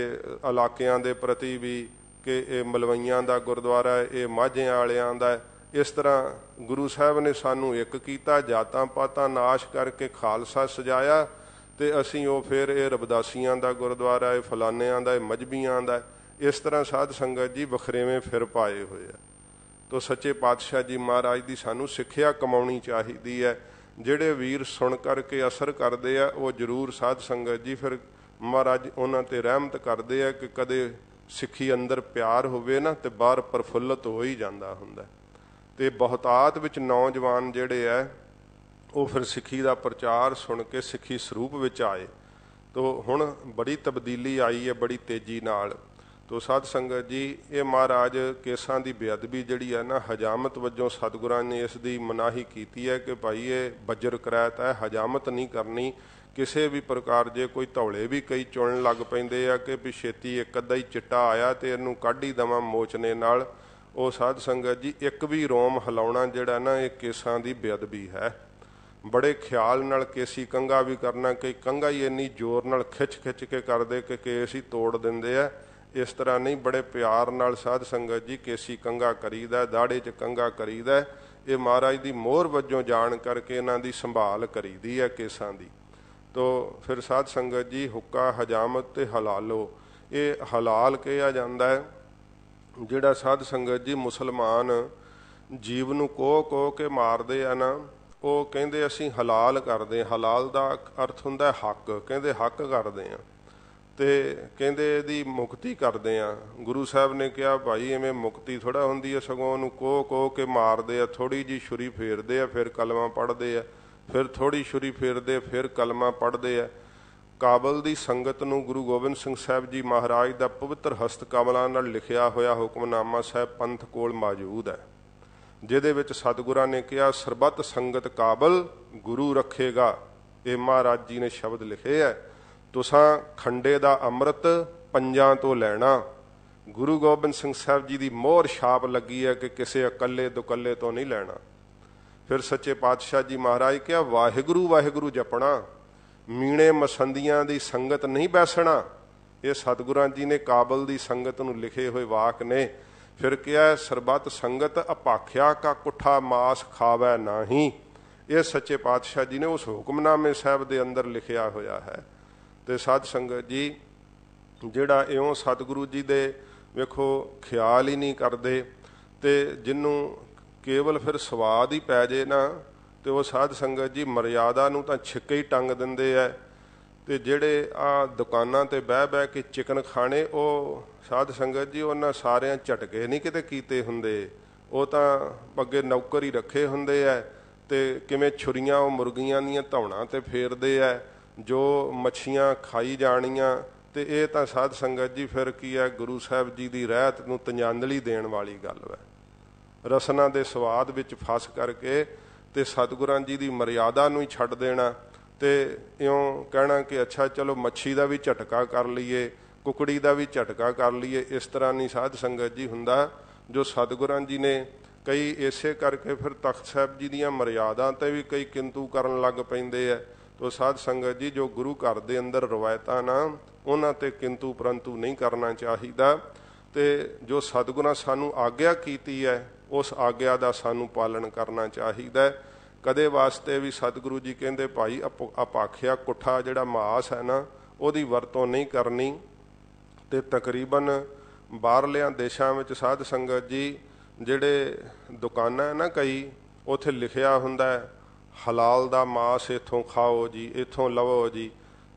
S1: ਇਲਾਕਿਆਂ ਦੇ ਪ੍ਰਤੀ ਵੀ, ਕਿ ਇਹ ਮਲਵਈਆਂ ਦਾ ਗੁਰਦੁਆਰਾ, ਇਹ ਮਾਝਿਆਂ ਵਾਲਿਆਂ ਦਾ। ਇਸ ਤਰ੍ਹਾਂ ਗੁਰੂ ਸਾਹਿਬ ਨੇ ਸਾਨੂੰ ਇੱਕ ਕੀਤਾ, ਜਾਤਾਂ ਪਾਤਾਂ ਨਾਸ਼ ਕਰਕੇ ਖਾਲਸਾ ਸਜਾਇਆ ਤੇ ਅਸੀਂ ਉਹ ਫਿਰ ਇਹ ਰਵਿਦਾਸੀਆਂ ਦਾ ਗੁਰਦੁਆਰਾ, ਇਹ ਫਲਾਨਿਆਂ ਦਾ, ਇਹ ਮਜ਼੍ਹਬੀਆਂ ਦਾ, ਇਸ ਤਰ੍ਹਾਂ ਸਾਧ ਸੰਗਤ ਜੀ ਵਖਰੇਵੇਂ ਫਿਰ ਪਾਏ ਹੋਏ ਆ। ਤੋ ਸੱਚੇ ਪਾਤਸ਼ਾਹ ਜੀ ਮਹਾਰਾਜ ਦੀ ਸਾਨੂੰ ਸਿੱਖਿਆ ਕਮਾਉਣੀ ਚਾਹੀਦੀ ਹੈ। ਜਿਹੜੇ ਵੀਰ ਸੁਣ ਕਰਕੇ ਅਸਰ ਕਰਦੇ ਆ ਉਹ ਜ਼ਰੂਰ ਸਾਧ ਸੰਗਤ ਜੀ ਫਿਰ ਮਹਾਰਾਜ ਉਹਨਾਂ ਤੇ ਰਹਿਮਤ ਕਰਦੇ ਆ ਕਿ ਕਦੇ ਸਿੱਖੀ ਅੰਦਰ ਪਿਆਰ ਹੋਵੇ ਨਾ ਤੇ ਬਾਹਰ ਪ੍ਰਫੁੱਲਤ ਹੋ ਹੀ ਜਾਂਦਾ ਹੁੰਦਾ। ਤੇ ਬਹੁਤਾਤ ਵਿੱਚ ਨੌਜਵਾਨ ਜਿਹੜੇ ਆ ਉਹ ਫਿਰ ਸਿੱਖੀ ਦਾ ਪ੍ਰਚਾਰ ਸੁਣ ਕੇ ਸਿੱਖੀ ਸਰੂਪ ਵਿੱਚ ਆਏ। ਤੋ ਹੁਣ ਬੜੀ ਤਬਦੀਲੀ ਆਈ ਹੈ ਬੜੀ ਤੇਜ਼ੀ ਨਾਲ। ਤੋ ਸਾਧ ਸੰਗਤ ਜੀ ਇਹ ਮਹਾਰਾਜ ਕੇਸਾਂ ਦੀ ਬੇਅਦਬੀ ਜਿਹੜੀ ਹੈ ਨਾ ਹਜਾਮਤ ਵਜੋਂ ਸਤਿਗੁਰਾਂ ਨੇ ਇਸ ਦੀ ਮਨਾਹੀ ਕੀਤੀ ਹੈ ਕਿ ਭਾਈ ਇਹ ਬੱਜਰ ਕਰਾਇਤ ਹੈ, ਹਜਾਮਤ ਨਹੀਂ ਕਰਨੀ ਕਿਸੇ ਵੀ ਪ੍ਰਕਾਰ। ਜੇ ਕੋਈ ਧੌਲੇ ਵੀ ਕਈ ਚੁਣਨ ਲੱਗ ਪੈਂਦੇ ਆ ਕਿ ਵੀ ਛੇਤੀ ਇੱਕ ਅੱਧਾ ਹੀ ਚਿੱਟਾ ਆਇਆ ਤੇ ਇਹਨੂੰ ਕੱਢ ਹੀ ਦੇਵਾਂ ਮੋਚਨੇ ਨਾਲ, ਉਹ ਸਾਧ ਸੰਗਤ ਜੀ ਇੱਕ ਵੀ ਰੋਮ ਹਿਲਾਉਣਾ ਜਿਹੜਾ ਨਾ ਇਹ ਕੇਸਾਂ ਦੀ ਬੇਅਦਬੀ ਹੈ। ਬੜੇ ਖਿਆਲ ਨਾਲ ਕੇਸੀ ਕੰਘਾ ਵੀ ਕਰਨਾ, ਕਈ ਕੰਘਾ ਹੀ ਇੰਨੀ ਜ਼ੋਰ ਨਾਲ ਖਿੱਚ ਕੇ ਕਰਦੇ ਕਿ ਕੇਸ ਹੀ ਤੋੜ ਦਿੰਦੇ ਆ। ਇਸ ਤਰ੍ਹਾਂ ਨਹੀਂ, ਬੜੇ ਪਿਆਰ ਨਾਲ ਸਾਧ ਸੰਗਤ ਜੀ ਕੇਸੀ ਕੰਘਾ ਕਰੀਦਾ, ਦਾੜੇ 'ਚ ਕੰਘਾ ਕਰੀਦਾ। ਇਹ ਮਹਾਰਾਜ ਦੀ ਮੋਹਰ ਵਜੋਂ ਜਾਣ ਕਰਕੇ ਇਹਨਾਂ ਦੀ ਸੰਭਾਲ ਕਰੀਦੀ ਹੈ ਕੇਸਾਂ ਦੀ। ਤੋ ਫਿਰ ਸਾਧ ਸੰਗਤ ਜੀ ਹੁੱਕਾ ਹਜਾਮਤ ਤੇ ਹਲਾਲੋ, ਇਹ ਹਲਾਲ ਕਿਹਾ ਜਾਂਦਾ ਹੈ। ਜਿਹੜਾ ਸਾਧ ਸੰਗਤ ਜੀ ਮੁਸਲਮਾਨ ਜੀਵ ਨੂੰ ਕੋਹ ਕੇ ਮਾਰਦੇ ਆ ਨਾ, ਉਹ ਕਹਿੰਦੇ ਅਸੀਂ ਹਲਾਲ ਕਰਦੇ। ਹਲਾਲ ਦਾ ਅਰਥ ਹੁੰਦਾ ਹੱਕ, ਕਹਿੰਦੇ ਹੱਕ ਕਰਦੇ ਆ ਤੇ ਕਹਿੰਦੇ ਇਹਦੀ ਮੁਕਤੀ ਕਰਦੇ ਆ। ਗੁਰੂ ਸਾਹਿਬ ਨੇ ਕਿਹਾ ਭਾਈ ਐਵੇਂ ਮੁਕਤੀ ਥੋੜ੍ਹਾ ਹੁੰਦੀ ਹੈ, ਸਗੋਂ ਉਹਨੂੰ ਕੋਹ ਕੇ ਮਾਰਦੇ ਆ। ਥੋੜ੍ਹੀ ਜਿਹੀ ਛੁਰੀ ਫੇਰਦੇ ਆ, ਫਿਰ ਕਲਮਾ ਪੜ੍ਹਦੇ ਆ, ਫਿਰ ਥੋੜ੍ਹੀ ਛੁਰੀ ਫੇਰਦੇ ਫਿਰ ਕਲਮਾ ਪੜ੍ਹਦੇ ਆ। ਕਾਬਲ ਦੀ ਸੰਗਤ ਨੂੰ ਗੁਰੂ ਗੋਬਿੰਦ ਸਿੰਘ ਸਾਹਿਬ ਜੀ ਮਹਾਰਾਜ ਦਾ ਪਵਿੱਤਰ ਹਸਤ ਕਮਲਾਂ ਨਾਲ ਲਿਖਿਆ ਹੋਇਆ ਹੁਕਮਨਾਮਾ ਸਾਹਿਬ ਪੰਥ ਕੋਲ ਮੌਜੂਦ ਹੈ, ਜਿਹਦੇ ਵਿੱਚ ਸਤਿਗੁਰਾਂ ਨੇ ਕਿਹਾ ਸਰਬੱਤ ਸੰਗਤ ਕਾਬਲ ਗੁਰੂ ਰੱਖੇਗਾ। ਇਹ ਮਹਾਰਾਜ ਜੀ ਨੇ ਸ਼ਬਦ ਲਿਖੇ ਹੈ। ਤੁਸਾਂ ਖੰਡੇ ਦਾ ਅੰਮ੍ਰਿਤ ਪੰਜਾਂ ਤੋਂ ਲੈਣਾ। ਗੁਰੂ ਗੋਬਿੰਦ ਸਿੰਘ ਸਾਹਿਬ ਜੀ ਦੀ ਮੋਹਰ ਛਾਪ ਲੱਗੀ ਹੈ ਕਿ ਕਿਸੇ ਇਕੱਲੇ ਦੁਕੱਲੇ ਤੋਂ ਨਹੀਂ ਲੈਣਾ। ਫਿਰ ਸੱਚੇ ਪਾਤਸ਼ਾਹ ਜੀ ਮਹਾਰਾਜ ਕਿਹਾ ਵਾਹਿਗੁਰੂ ਵਾਹਿਗੁਰੂ ਜਪਣਾ, ਮੀਣੇ ਮਸੰਦੀਆਂ ਦੀ ਸੰਗਤ ਨਹੀਂ ਬੈਸਣਾ। ਇਹ ਸਤਿਗੁਰਾਂ ਜੀ ਨੇ ਕਾਬਲ ਦੀ ਸੰਗਤ ਨੂੰ ਲਿਖੇ ਹੋਏ ਵਾਕ ਨੇ। ਫਿਰ ਕਿਹਾ ਸਰਬੱਤ ਸੰਗਤ ਅਪਾਖਿਆ ਕਾ ਕੁੱਠਾ ਮਾਸ ਖਾਵੈ ਨਾਹੀਂ। ਇਹ ਸੱਚੇ ਪਾਤਸ਼ਾਹ ਜੀ ਨੇ ਉਸ ਹੁਕਮਨਾਮੇ ਸਾਹਿਬ ਦੇ ਅੰਦਰ ਲਿਖਿਆ ਹੋਇਆ ਹੈ। ਤੇ ਸਾਧ ਸੰਗਤ ਜੀ ਜਿਹੜਾ ਇਉਂ ਸਤਿਗੁਰੂ ਜੀ ਦੇ ਵੇਖੋ ਖਿਆਲ ਹੀ ਨਹੀਂ ਕਰਦੇ ਤੇ ਜਿਹਨੂੰ ਕੇਵਲ ਫਿਰ ਸਵਾਦ ਹੀ ਪੈ ਜੇ ਨਾ ਤੇ ਉਹ ਸਾਧ ਸੰਗਤ ਜੀ ਮਰਿਆਦਾ ਨੂੰ ਤਾਂ ਛਿੱਕੇ ਹੀ ਟੰਗ ਦਿੰਦੇ ਆ। ਤੇ ਜਿਹੜੇ ਆ ਦੁਕਾਨਾਂ ਤੇ ਬਹਿ ਕੇ ਚਿਕਨ ਖਾਣੇ, ਉਹ ਸਾਧ ਸੰਗਤ ਜੀ ਉਹਨਾਂ ਸਾਰਿਆਂ ਝਟਕੇ ਨਹੀਂ ਕਿਤੇ ਕੀਤੇ ਹੁੰਦੇ। ਉਹ ਤਾਂ ਅੱਗੇ ਨੌਕਰ ਹੀ ਰੱਖੇ ਹੁੰਦੇ ਆ ਤੇ ਕਿਵੇਂ ਛੁਰੀਆਂ ਉਹ ਮੁਰਗੀਆਂ ਦੀਆਂ ਧੌਣਾਂ ਤੇ ਫੇਰਦੇ ਆ, ਜੋ ਮੱਛੀਆਂ ਖਾਈ ਜਾਣੀਆਂ। ਤੇ ਇਹ ਤਾਂ ਸਾਧ ਸੰਗਤ ਜੀ ਫਿਰ ਕੀ ਹੈ, ਗੁਰੂ ਸਾਹਿਬ ਜੀ ਦੀ ਰਹਿਤ ਨੂੰ ਤੰਜਾਂਦਲੀ ਦੇਣ ਵਾਲੀ ਗੱਲ ਹੈ। ਰਸਨਾ ਦੇ ਸਵਾਦ ਵਿੱਚ ਫਸ ਕਰਕੇ ਤੇ ਸਤਿਗੁਰਾਂ ਜੀ ਦੀ ਮਰਿਆਦਾ ਨੂੰ ਹੀ ਛੱਡ ਦੇਣਾ ਤੇ ਇਉਂ ਕਹਿਣਾ ਕਿ ਅੱਛਾ ਚਲੋ ਮੱਛੀ ਦਾ ਵੀ ਝਟਕਾ ਕਰ ਲਈਏ, ਕੁਕੜੀ ਦਾ ਵੀ ਝਟਕਾ ਕਰ ਲਈਏ। ਇਸ ਤਰ੍ਹਾਂ ਨਹੀਂ ਸਾਧ ਸੰਗਤ ਜੀ ਹੁੰਦਾ। ਜੋ ਸਤਿਗੁਰਾਂ ਜੀ ਨੇ ਕਈ ਇਸੇ ਕਰਕੇ ਫਿਰ ਤਖਤ ਸਾਹਿਬ ਜੀ ਦੀਆਂ ਮਰਿਆਦਾ ਤੇ ਵੀ ਕਈ ਕਿੰਤੂ ਕਰਨ ਲੱਗ ਪੈਂਦੇ ਆ। ਤੋ ਸਾਧ ਸੰਗਤ ਜੀ ਜੋ ਗੁਰੂ ਘਰ ਦੇ ਅੰਦਰ ਰਵਾਇਤਾਂ ਨਾ ਉਹਨਾਂ ਤੇ ਕਿੰਤੂ ਪਰੰਤੂ ਨਹੀਂ ਕਰਨਾ ਚਾਹੀਦਾ। ਤੇ ਜੋ ਸਤਿਗੁਰਾਂ ਸਾਨੂੰ ਆਗਿਆ ਕੀਤੀ ਹੈ ਉਸ ਆਗਿਆ ਦਾ ਸਾਨੂੰ ਪਾਲਣ ਕਰਨਾ ਚਾਹੀਦਾ। ਕਦੇ ਵਾਸਤੇ ਵੀ ਸਤਿਗੁਰੂ ਜੀ ਕਹਿੰਦੇ ਭਾਈ ਅਪਾਖਿਆ ਕੁੱਠਾ ਜਿਹੜਾ ਮਾਸ ਹੈ ਨਾ ਉਹਦੀ ਵਰਤੋਂ ਨਹੀਂ ਕਰਨੀ। ਤੇ ਤਕਰੀਬਨ ਬਾਹਰਲਿਆਂ ਦੇਸ਼ਾਂ ਵਿੱਚ ਸਾਧ ਸੰਗਤ ਜੀ ਜਿਹੜੇ ਦੁਕਾਨਾਂ ਹੈ ਨਾ ਕਈ, ਉੱਥੇ ਲਿਖਿਆ ਹੁੰਦਾ ਹਲਾਲ ਦਾ ਮਾਸ ਇੱਥੋਂ ਖਾਓ ਜੀ, ਇੱਥੋਂ ਲਵੋ ਜੀ।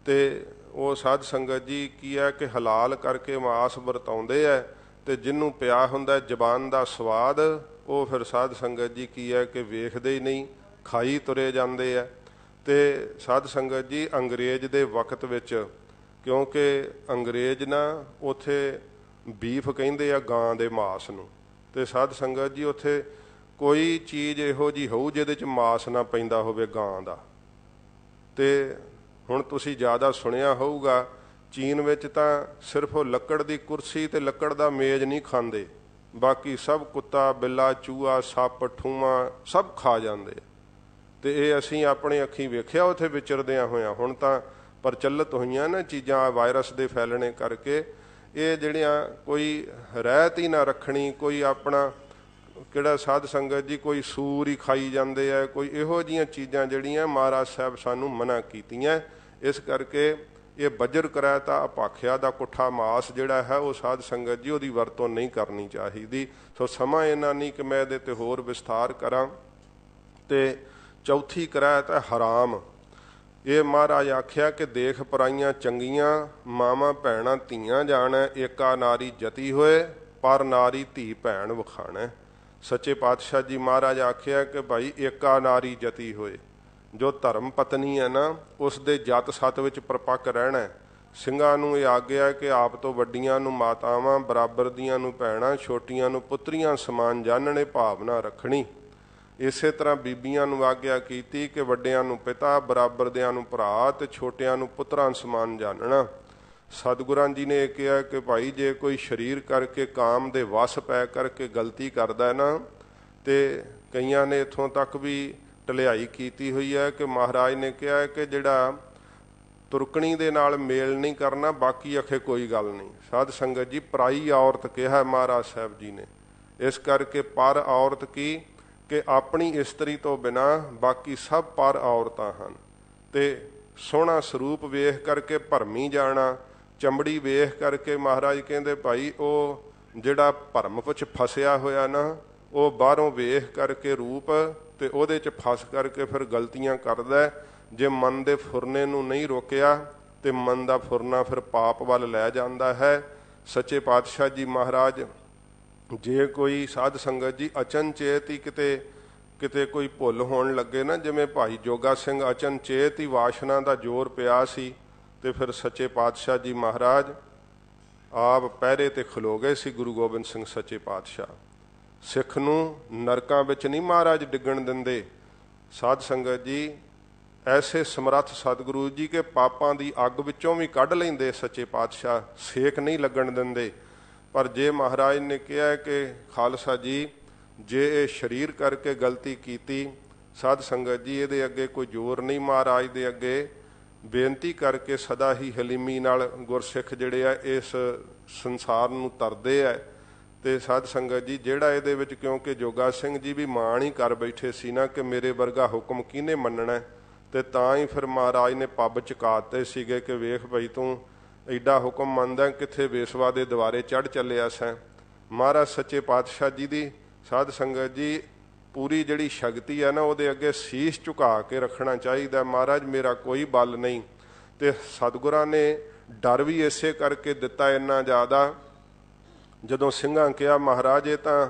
S1: ਤੇ ਉਹ ਸਾਧ ਸੰਗਤ ਜੀ ਕੀ ਹੈ ਕਿ ਹਲਾਲ ਕਰਕੇ ਮਾਸ ਵਰਤਾਉਂਦੇ ਹੈ ਤੇ ਜਿਹਨੂੰ ਪਿਆ ਹੁੰਦਾ ਜ਼ਬਾਨ ਦਾ ਸਵਾਦ ਉਹ ਫਿਰ ਸਾਧ ਸੰਗਤ ਜੀ ਕੀ ਹੈ ਕਿ ਵੇਖਦੇ ਹੀ ਨਹੀਂ, ਖਾਈ ਤੁਰੇ ਜਾਂਦੇ ਆ। ਤੇ ਸਾਧ ਸੰਗਤ ਜੀ ਅੰਗਰੇਜ਼ ਦੇ ਵਕਤ ਵਿੱਚ, ਕਿਉਂਕਿ ਅੰਗਰੇਜ਼ ਨਾ ਉੱਥੇ ਬੀਫ ਕਹਿੰਦੇ ਆ ਗਾਂ ਦੇ ਮਾਸ ਨੂੰ, ਤੇ ਸਾਧ ਸੰਗਤ ਜੀ ਉੱਥੇ ਕੋਈ ਚੀਜ਼ ਇਹੋ ਜਿਹੀ ਹੋਊ ਜਿਹਦੇ 'ਚ ਮਾਸ ਨਾ ਪੈਂਦਾ ਹੋਵੇ ਗਾਂ ਦਾ। ਤੇ ਹੁਣ ਤੁਸੀਂ ਜ਼ਿਆਦਾ ਸੁਣਿਆ ਹੋਊਗਾ ਚੀਨ ਵਿੱਚ ਤਾਂ ਸਿਰਫ ਉਹ ਲੱਕੜ ਦੀ ਕੁਰਸੀ ਤੇ ਲੱਕੜ ਦਾ ਮੇਜ਼ ਨਹੀਂ ਖਾਂਦੇ, ਬਾਕੀ ਸਭ ਕੁੱਤਾ ਬਿੱਲਾ ਚੂਹਾ ਸੱਪ ਠੂੰਮਾਂ ਸਭ ਖਾ ਜਾਂਦੇ। ਤੇ ਇਹ ਅਸੀਂ ਆਪਣੇ ਅੱਖੀਂ ਵੇਖਿਆ ਉੱਥੇ ਵਿਚਰਦਿਆਂ ਹੋਇਆਂ। ਹੁਣ ਤਾਂ ਪ੍ਰਚਲਿਤ ਹੋਈਆਂ ਨਾ ਚੀਜ਼ਾਂ ਵਾਇਰਸ ਦੇ ਫੈਲਣੇ ਕਰਕੇ, ਇਹ ਜਿਹੜੀਆਂ ਕੋਈ ਰਹਿਤ ਹੀ ਨਾ ਰੱਖਣੀ, ਕੋਈ ਆਪਣਾ ਕਿਹੜਾ ਸਾਧ ਸੰਗਤ ਜੀ ਕੋਈ ਸੂਰ ਹੀ ਖਾਈ ਜਾਂਦੇ ਆ, ਕੋਈ ਇਹੋ ਜਿਹੀਆਂ ਚੀਜ਼ਾਂ ਜਿਹੜੀਆਂ ਮਹਾਰਾਜ ਸਾਹਿਬ ਸਾਨੂੰ ਮਨਾ ਕੀਤੀਆਂ। इस करके ये बजर करैता अपाख्या दा कुठा मास जिहड़ा है वो साध संगत जी उहदी वरतों नहीं करनी चाहिदी। सो समा इन्ना नहीं कि मैं इहदे ते होर विस्तार करां। ते चौथी करैत है हराम। ये महाराज आख्या कि देख पराइयां चंगियां मावां भैणां धीआं जाणै, एका नारी जती होए पर नारी धी भैण विखाणै। सच्चे पातशाह जी महाराज आख्या कि भाई एका नारी जती होए, जो धर्म पत्नी है ना उस दे जत सत विच परपक्क रहना। ਸਿੰਘਾਂ ਨੂੰ ਇਹ ਆਗਿਆ ਕਿ ਆਪ ਤੋਂ ਵੱਡੀਆਂ ਨੂੰ ਮਾਤਾਵਾਂ, ਬਰਾਬਰ ਦੀਆਂ ਨੂੰ ਭੈਣਾਂ, ਛੋਟੀਆਂ ਨੂੰ ਪੁੱਤਰੀਆਂ ਸਮਾਨ ਜਾਣਨੇ ਭਾਵਨਾ ਰੱਖਣੀ। ਇਸੇ ਤਰ੍ਹਾਂ ਬੀਬੀਆਂ ਨੂੰ ਆਗਿਆ ਕੀਤੀ ਕਿ ਵੱਡਿਆਂ ਨੂੰ ਪਿਤਾ, ਬਰਾਬਰ ਦਿਆਂ ਨੂੰ ਭਰਾ ਤੇ ਛੋਟਿਆਂ ਨੂੰ ਪੁੱਤਰਾਂ ਸਮਾਨ ਜਾਣਨਾ। ਸਤਿਗੁਰਾਂ ਜੀ ਨੇ ਇਹ ਕਿਹਾ ਕਿ ਭਾਈ ਜੇ ਕੋਈ ਸਰੀਰ ਕਰਕੇ ਕਾਮ ਦੇ ਵਸ ਪੈ ਕਰਕੇ ਗਲਤੀ ਕਰਦਾ ਹੈ ਨਾ, ਤੇ ਕਈਆਂ ਨੇ ਇੱਥੋਂ ਤੱਕ ਵੀ ਢਲਿਆਈ ਕੀਤੀ ਹੋਈ ਹੈ ਕਿ ਮਹਾਰਾਜ ਨੇ ਕਿਹਾ ਕਿ ਜਿਹੜਾ ਤੁਰਕਣੀ ਦੇ ਨਾਲ ਮੇਲ ਨਹੀਂ ਕਰਨਾ, ਬਾਕੀ ਆਖੇ ਕੋਈ ਗੱਲ ਨਹੀਂ। ਸਾਧ ਸੰਗਤ ਜੀ ਪਰਾਈ ਔਰਤ ਕਿਹਾ ਮਹਾਰਾਜ ਸਾਹਿਬ ਜੀ ਨੇ। ਇਸ ਕਰਕੇ ਪਰ ਔਰਤ ਕੀ ਕਿ ਆਪਣੀ ਇਸਤਰੀ ਤੋਂ ਬਿਨਾ ਬਾਕੀ ਸਭ ਪਰ ਔਰਤਾਂ ਹਨ। ਤੇ ਸੋਹਣਾ ਸਰੂਪ ਵੇਖ ਕਰਕੇ ਭਰਮੀ ਜਾਣਾ, ਚਮੜੀ ਵੇਖ ਕਰਕੇ ਮਹਾਰਾਜ ਕਹਿੰਦੇ ਭਾਈ ਉਹ ਜਿਹੜਾ ਭਰਮ ਵਿੱਚ ਫਸਿਆ ਹੋਇਆ ਨਾ, ਉਹ ਬਾਹਰੋਂ ਵੇਖ ਕਰਕੇ ਰੂਪ ਤੇ ਉਹਦੇ 'ਚ ਫਸ ਕਰਕੇ ਫਿਰ ਗਲਤੀਆਂ ਕਰਦਾ। ਜੇ ਮਨ ਦੇ ਫੁਰਨੇ ਨੂੰ ਨਹੀਂ ਰੋਕਿਆ ਤੇ ਮਨ ਦਾ ਫੁਰਨਾ ਫਿਰ ਪਾਪ ਵੱਲ ਲੈ ਜਾਂਦਾ ਹੈ। ਸੱਚੇ ਪਾਤਸ਼ਾਹ ਜੀ ਮਹਾਰਾਜ ਜੇ ਕੋਈ ਸਾਧ ਸੰਗਤ ਜੀ ਅਚਨਚੇਤ ਹੀ ਕਿਤੇ ਕੋਈ ਭੁੱਲ ਹੋਣ ਲੱਗੇ ਨਾ, ਜਿਵੇਂ ਭਾਈ ਜੋਗਾ ਸਿੰਘ ਅਚਨਚੇਤ ਹੀ ਵਾਸ਼ਨਾ ਦਾ ਜ਼ੋਰ ਪਿਆ ਸੀ, ਤੇ ਫਿਰ ਸੱਚੇ ਪਾਤਸ਼ਾਹ ਜੀ ਮਹਾਰਾਜ ਆਪ ਪਹਿਰੇ ਤੇ ਖਲੋ ਗਏ ਸੀ। ਗੁਰੂ ਗੋਬਿੰਦ ਸਿੰਘ ਸੱਚੇ ਪਾਤਸ਼ਾਹ ਸਿੱਖ ਨੂੰ ਨਰਕਾਂ ਵਿੱਚ ਨਹੀਂ ਮਹਾਰਾਜ ਡਿੱਗਣ ਦਿੰਦੇ। ਸਾਧ ਸੰਗਤ ਜੀ ਐਸੇ ਸਮਰੱਥ ਸਤਿਗੁਰੂ ਜੀ ਕੇ ਪਾਪਾਂ ਦੀ ਅੱਗ ਵਿੱਚੋਂ ਵੀ ਕੱਢ ਲੈਂਦੇ ਸੱਚੇ ਪਾਤਸ਼ਾਹ, ਸੇਕ ਨਹੀਂ ਲੱਗਣ ਦਿੰਦੇ। ਪਰ ਜੇ ਮਹਾਰਾਜ ਨੇ ਕਿਹਾ ਕਿ ਖਾਲਸਾ ਜੀ ਜੇ ਇਹ ਸਰੀਰ ਕਰਕੇ ਗਲਤੀ ਕੀਤੀ, ਸਾਧ ਸੰਗਤ ਜੀ ਇਹਦੇ ਅੱਗੇ ਕੋਈ ਜ਼ੋਰ ਨਹੀਂ। ਮਹਾਰਾਜ ਦੇ ਅੱਗੇ ਬੇਨਤੀ ਕਰਕੇ ਸਦਾ ਹੀ ਹਲੀਮੀ ਨਾਲ ਗੁਰਸਿੱਖ ਜਿਹੜੇ ਆ ਇਸ ਸੰਸਾਰ ਨੂੰ ਤਰਦੇ ਆ। ਤੇ ਸਾਧ ਸੰਗਤ ਜੀ ਜਿਹੜਾ ਇਹਦੇ ਵਿੱਚ ਕਿਉਂਕਿ ਜੋਗਾ ਸਿੰਘ ਜੀ ਵੀ ਮਾਣ ਹੀ ਕਰ ਬੈਠੇ ਸੀ ਨਾ ਕਿ ਮੇਰੇ ਵਰਗਾ ਹੁਕਮ ਕਿਹਨੇ ਮੰਨਣਾ, ਤੇ ਤਾਂ ਹੀ ਫਿਰ ਮਹਾਰਾਜ ਨੇ ਪੱਬ ਚੁਕਾ ਦਿੱਤੇ ਸੀਗੇ ਕਿ ਵੇਖ ਭਾਈ ਤੂੰ ਐਡਾ ਹੁਕਮ ਮੰਨਦਾ, ਕਿੱਥੇ ਵੇਸਵਾ ਦੇ ਦੁਆਰੇ ਚੜ੍ਹ ਚੱਲਿਆ ਸੈਂ। ਮਹਾਰਾਜ ਸੱਚੇ ਪਾਤਸ਼ਾਹ ਜੀ ਦੀ ਸਾਧ ਸੰਗਤ ਜੀ ਪੂਰੀ ਜਿਹੜੀ ਸ਼ਕਤੀ ਹੈ ਨਾ ਉਹਦੇ ਅੱਗੇ ਸੀਸ ਝੁਕਾ ਕੇ ਰੱਖਣਾ ਚਾਹੀਦਾ। ਮਹਾਰਾਜ ਮੇਰਾ ਕੋਈ ਬਲ ਨਹੀਂ। ਤੇ ਸਤਿਗੁਰਾਂ ਨੇ ਡਰ ਵੀ ਇਸੇ ਕਰਕੇ ਦਿੱਤਾ ਇੰਨਾ ਜ਼ਿਆਦਾ, ਜਦੋਂ ਸਿੰਘਾਂ ਕਿਹਾ ਮਹਾਰਾਜ ਇਹ ਤਾਂ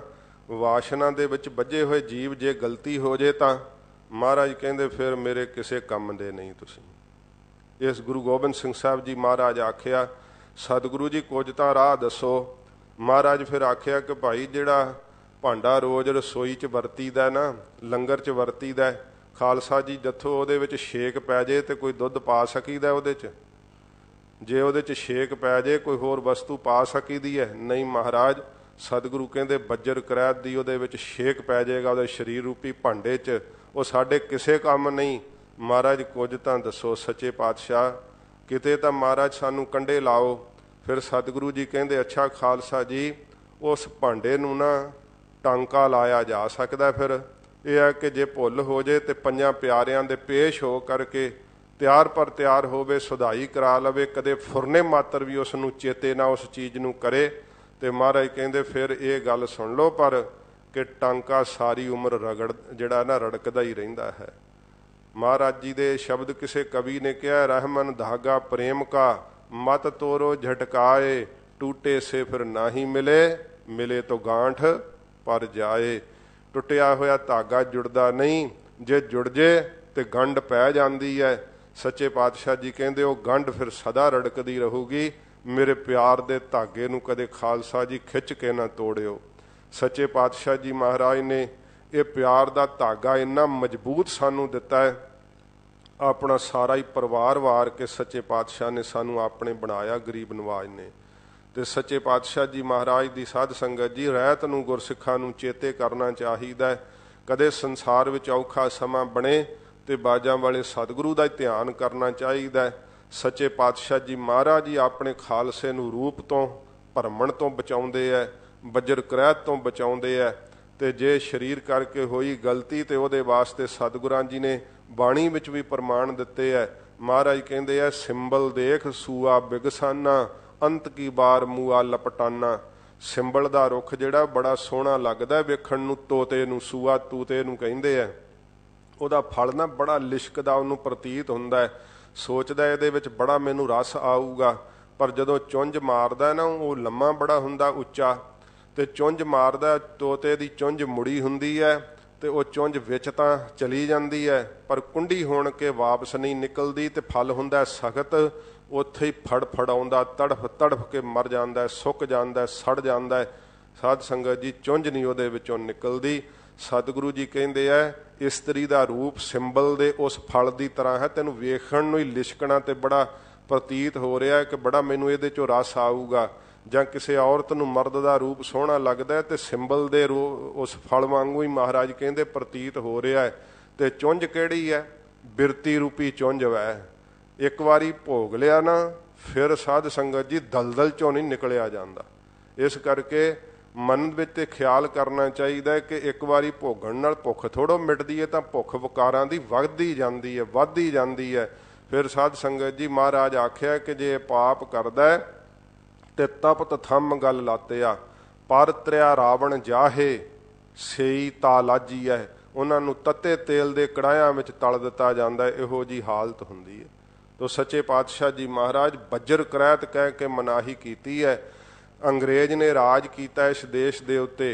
S1: ਵਾਸ਼ਨਾ ਦੇ ਵਿੱਚ ਬੱਝੇ ਹੋਏ ਜੀਵ, ਜੇ ਗਲਤੀ ਹੋ ਜੇ ਤਾਂ ਮਹਾਰਾਜ ਕਹਿੰਦੇ ਫਿਰ ਮੇਰੇ ਕਿਸੇ ਕੰਮ ਦੇ ਨਹੀਂ ਤੁਸੀਂ। ਇਸ ਗੁਰੂ ਗੋਬਿੰਦ ਸਿੰਘ ਸਾਹਿਬ ਜੀ ਮਹਾਰਾਜ ਆਖਿਆ ਸਤਿਗੁਰੂ ਜੀ ਕੁਝ ਤਾਂ ਰਾਹ ਦੱਸੋ। ਮਹਾਰਾਜ ਫਿਰ ਆਖਿਆ ਕਿ ਭਾਈ ਜਿਹੜਾ ਭਾਂਡਾ ਰੋਜ਼ ਰਸੋਈ 'ਚ ਵਰਤੀਦਾ ਨਾ, ਲੰਗਰ 'ਚ ਵਰਤੀਦਾ, ਖਾਲਸਾ ਜੀ ਜੱਥੋਂ ਉਹਦੇ ਵਿੱਚ ਛੇਕ ਪੈ ਜੇ ਤੇ ਕੋਈ ਦੁੱਧ ਪਾ ਸਕੀਦਾ ਉਹਦੇ 'ਚ? ਜੇ ਉਹਦੇ 'ਚ ਛੇਕ ਪੈ ਜੇ ਕੋਈ ਹੋਰ ਵਸਤੂ ਪਾ ਸਕੀਦੀ ਹੈ? ਨਹੀਂ ਮਹਾਰਾਜ। ਸਤਿਗੁਰੂ ਕਹਿੰਦੇ ਬੱਜਰ ਕਰੈਤ ਦੀ ਉਹਦੇ ਵਿੱਚ ਛੇਕ ਪੈ ਜਾਏਗਾ ਉਹਦੇ ਸਰੀਰ ਰੂਪੀ ਭਾਂਡੇ 'ਚ, ਉਹ ਸਾਡੇ ਕਿਸੇ ਕੰਮ ਨਹੀਂ। ਮਹਾਰਾਜ ਕੁਝ ਤਾਂ ਦੱਸੋ ਸੱਚੇ ਪਾਤਸ਼ਾਹ, ਕਿਤੇ ਤਾਂ ਮਹਾਰਾਜ ਸਾਨੂੰ ਕੰਢੇ ਲਾਓ। ਫਿਰ ਸਤਿਗੁਰੂ ਜੀ ਕਹਿੰਦੇ ਅੱਛਾ ਖਾਲਸਾ ਜੀ ਉਸ ਭਾਂਡੇ ਨੂੰ ਨਾ ਟਾਂਕਾ ਲਾਇਆ ਜਾ ਸਕਦਾ। ਫਿਰ ਇਹ ਹੈ ਕਿ ਜੇ ਭੁੱਲ ਹੋ ਜੇ ਤੇ ਪੰਜਾਂ ਪਿਆਰਿਆਂ ਦੇ ਪੇਸ਼ ਹੋ ਕਰਕੇ ਤਿਆਰ ਪਰ ਤਿਆਰ ਹੋਵੇ, ਸੁਧਾਈ ਕਰਾ ਲਵੇ, ਕਦੇ ਫੁਰਨੇ ਮਾਤਰ ਵੀ ਉਸ ਨੂੰ ਚੇਤੇ ਨਾ ਉਸ ਚੀਜ਼ ਨੂੰ ਕਰੇ। ਤੇ ਮਹਾਰਾਜ ਕਹਿੰਦੇ ਫਿਰ ਇਹ ਗੱਲ ਸੁਣ ਲਓ ਪਰ ਕਿ ਟਾਂਕਾ ਸਾਰੀ ਉਮਰ ਜਿਹੜਾ ਨਾ ਰੜਕਦਾ ਹੀ ਰਹਿੰਦਾ ਹੈ। ਮਹਾਰਾਜ ਜੀ ਦੇ ਸ਼ਬਦ ਕਿਸੇ ਕਵੀ ਨੇ ਕਿਹਾ ਰਹਿਮਨ ਧਾਗਾ ਪ੍ਰੇਮ ਕਾ ਮਤ ਤੋਰੋ ਝਟਕਾਏ, ਟੂਟੇ ਸੇ ਫਿਰ ਨਾ ਹੀ ਮਿਲੇ, ਮਿਲੇ ਤੋਂ ਗਾਂਠ ਪਰ ਜਾਏ। ਟੁੱਟਿਆ ਹੋਇਆ ਧਾਗਾ ਜੁੜਦਾ ਨਹੀਂ, ਜੇ ਜੁੜ ਜੇ ਤੇ ਗੰਢ ਪੈ ਜਾਂਦੀ ਹੈ। ਸੱਚੇ ਪਾਤਸ਼ਾਹ ਜੀ ਕਹਿੰਦੇ ਉਹ ਗੰਢ ਫਿਰ ਸਦਾ ਰੜਕਦੀ ਰਹੂਗੀ। ਮੇਰੇ ਪਿਆਰ ਦੇ ਧਾਗੇ ਨੂੰ ਕਦੇ ਖਾਲਸਾ ਜੀ ਖਿੱਚ ਕੇ ਨਾ ਤੋੜਿਓ। ਸੱਚੇ ਪਾਤਸ਼ਾਹ ਜੀ ਮਹਾਰਾਜ ਨੇ ਇਹ ਪਿਆਰ ਦਾ ਧਾਗਾ ਇੰਨਾ ਮਜ਼ਬੂਤ ਸਾਨੂੰ ਦਿੱਤਾ ਹੈ। ਆਪਣਾ ਸਾਰਾ ਹੀ ਪਰਿਵਾਰ ਵਾਰ ਕੇ ਸੱਚੇ ਪਾਤਸ਼ਾਹ ਨੇ ਸਾਨੂੰ ਆਪਣੇ ਬਣਾਇਆ, ਗਰੀਬ ਨਵਾਜ ਨੇ। ਤੇ ਸੱਚੇ ਪਾਤਸ਼ਾਹ ਜੀ ਮਹਾਰਾਜ ਦੀ ਸਾਧ ਸੰਗਤ ਜੀ ਰਹਿਤ ਨੂੰ ਗੁਰਸਿੱਖਾਂ ਨੂੰ ਚੇਤੇ ਕਰਨਾ ਚਾਹੀਦਾ। ਕਦੇ ਸੰਸਾਰ ਵਿੱਚ ਔਖਾ ਸਮਾਂ ਬਣੇ ਤੇ ਬਾਜਾਂ ਵਾਲੇ ਸਤਿਗੁਰੂ ਦਾ ਧਿਆਨ ਕਰਨਾ ਚਾਹੀਦਾ। ਸੱਚੇ ਪਾਤਸ਼ਾਹ ਜੀ ਮਹਾਰਾਜ ਜੀ ਆਪਣੇ ਖਾਲਸੇ ਨੂੰ ਰੂਪ ਤੋਂ ਭਰਮਣ ਤੋਂ ਬਚਾਉਂਦੇ ਹੈ, ਬੱਜਰ ਕਰੈਤ ਤੋਂ ਬਚਾਉਂਦੇ ਹੈ। ਤੇ ਜੇ ਸਰੀਰ ਕਰਕੇ ਹੋਈ ਗਲਤੀ ਤੇ ਉਹਦੇ ਵਾਸਤੇ ਸਤਿਗੁਰਾਂ ਜੀ ਨੇ ਬਾਣੀ ਵਿੱਚ ਵੀ ਪ੍ਰਮਾਣ ਦਿੱਤੇ ਹੈ। महाराज कहते हैं सिंबल देख सूआ बिगसाना अंत की बार मूआ लपटाना। सिंबल का रुख जिहड़ा बड़ा सोहना लगदा वेखण नूं, तोते नूं, सूआ तूते नूं कहिंदे आ। ਉਹਦਾ फल ना बड़ा लिशकदा ਉਹਨੂੰ प्रतीत ਹੁੰਦਾ है, सोचदा ਇਹਦੇ ਵਿੱਚ बड़ा मैनू रस आऊगा, पर जदों चुंझ मारदा ना ਉਹ लम्मा बड़ा ਹੁੰਦਾ ਉੱਚਾ, ਤੇ चुंझ मारदा ਤੋਤੇ ਦੀ चुंझ मुड़ी ਹੁੰਦੀ है ਤੇ ਉਹ चुंझ ਵਿੱਚ ਤਾਂ ਚਲੀ ਜਾਂਦੀ है, पर कुंडी होण के वापस नहीं निकलदी ते फल ਹੁੰਦਾ सख्त, ਉੱਥੇ ਹੀ फड़ आउंदा, तड़फ के मर जांदा, सुक जांदा, सड़ जांदा। साध संगत जी चुंझ नहीं ਉਹਦੇ ਵਿੱਚੋਂ निकलदी। सतगुरु जी कहते हैं इस्तरी का रूप सिंबल दे उस फल की तरह है, तेनों वेखण नूं ही लिशकना ते बड़ा प्रतीत हो रहा है कि बड़ा मैनू ये रस आऊगा। जां किसी औरत नूं मर्द का रूप सोहना लगता है तो सिंबल दे उस फल वांगू ही महाराज कहते प्रतीत हो रहा है। तो चुंझ किहड़ी है? बिरती रूपी चुंझ वै। एक बारी भोग लिया ना फिर साध संगत जी दलदल चों नहीं निकलिया जाता। इस करके मन में ख्याल करना चाहिए कि एक बारी भोगण नाल भुख थोड़ो मिटदी है, तो भुख विकारां दी वधदी जांदी है, वधदी जांदी है। फिर साध संगत जी महाराज आख्या कि जे पाप करदा है ते तपत थम गल लातिया, पर त्रिया रावण जाहे सेई ता लाजी है। उन्होंने तत्ते तेल दे कड़ाहियां विच तल दिता जांदा है, इहो जी हालत हुंदी है। तो सच्चे पातशाह जी महाराज बज्र करैत कह के मनाही कीती है। अंग्रेज ने राज किया इस देश के उत्ते।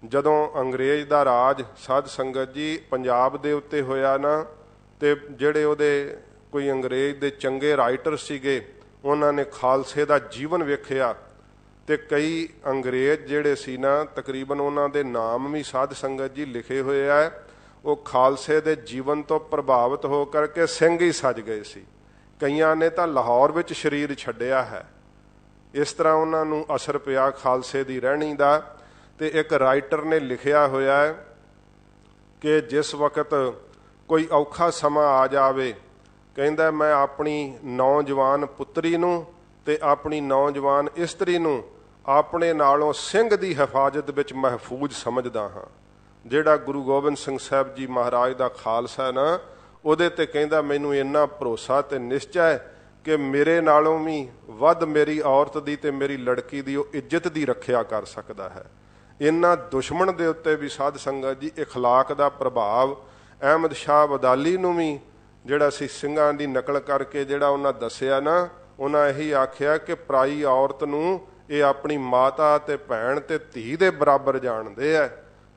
S1: जदों अंग्रेज का राज साध संगत जी पंजाब के उत्ते होया ना, तो जिहड़े उहदे कोई अंग्रेज दे चंगे राइटर सीगे, उन्होंने खालसे का जीवन वेखिया, तो कई अंग्रेज जिहड़े सी ना तकरीबन उन्हां दे नाम भी साध संगत जी लिखे हुए है। वो खालसे दे जीवन तो प्रभावित होकर के सिंह ही सज गए सी। कईयां ने तो लाहौर विच शरीर छड्डिया है। इस तरह उन्होंने असर पिया खालसे की रहनी का। तो एक राइटर ने लिखिया होया है कि जिस वक्त कोई औखा समा आ जावे, कहंदा मैं अपनी नौजवान पुत्री नूं ते अपनी नौजवान इस्त्री नूं अपने नालों सिंह की हिफाजत विच महफूज समझदा हाँ। जिहड़ा गुरु गोबिंद सिंह साहब जी महाराज का खालसा ना, उहदे ते कहंदा मैनूं इन्ना भरोसा ते निश्चय कि मेरे नालों भी वध मेरी औरत की ते मेरी लड़की की इज्जत की रखिया कर सकता है। इन्ना दुश्मन के उत्ते भी साध संगत जी इखलाक का प्रभाव अहमद शाह अब्दाली नूं भी जिहड़ा सी ਸਿੰਘਾਂ की नकल करके जिहड़ा उन्हां दसिया ना, उन्हां यही आख्या कि पराई औरत नूं ये अपनी माता ते भैण ते धी दे बराबर जाणदे है।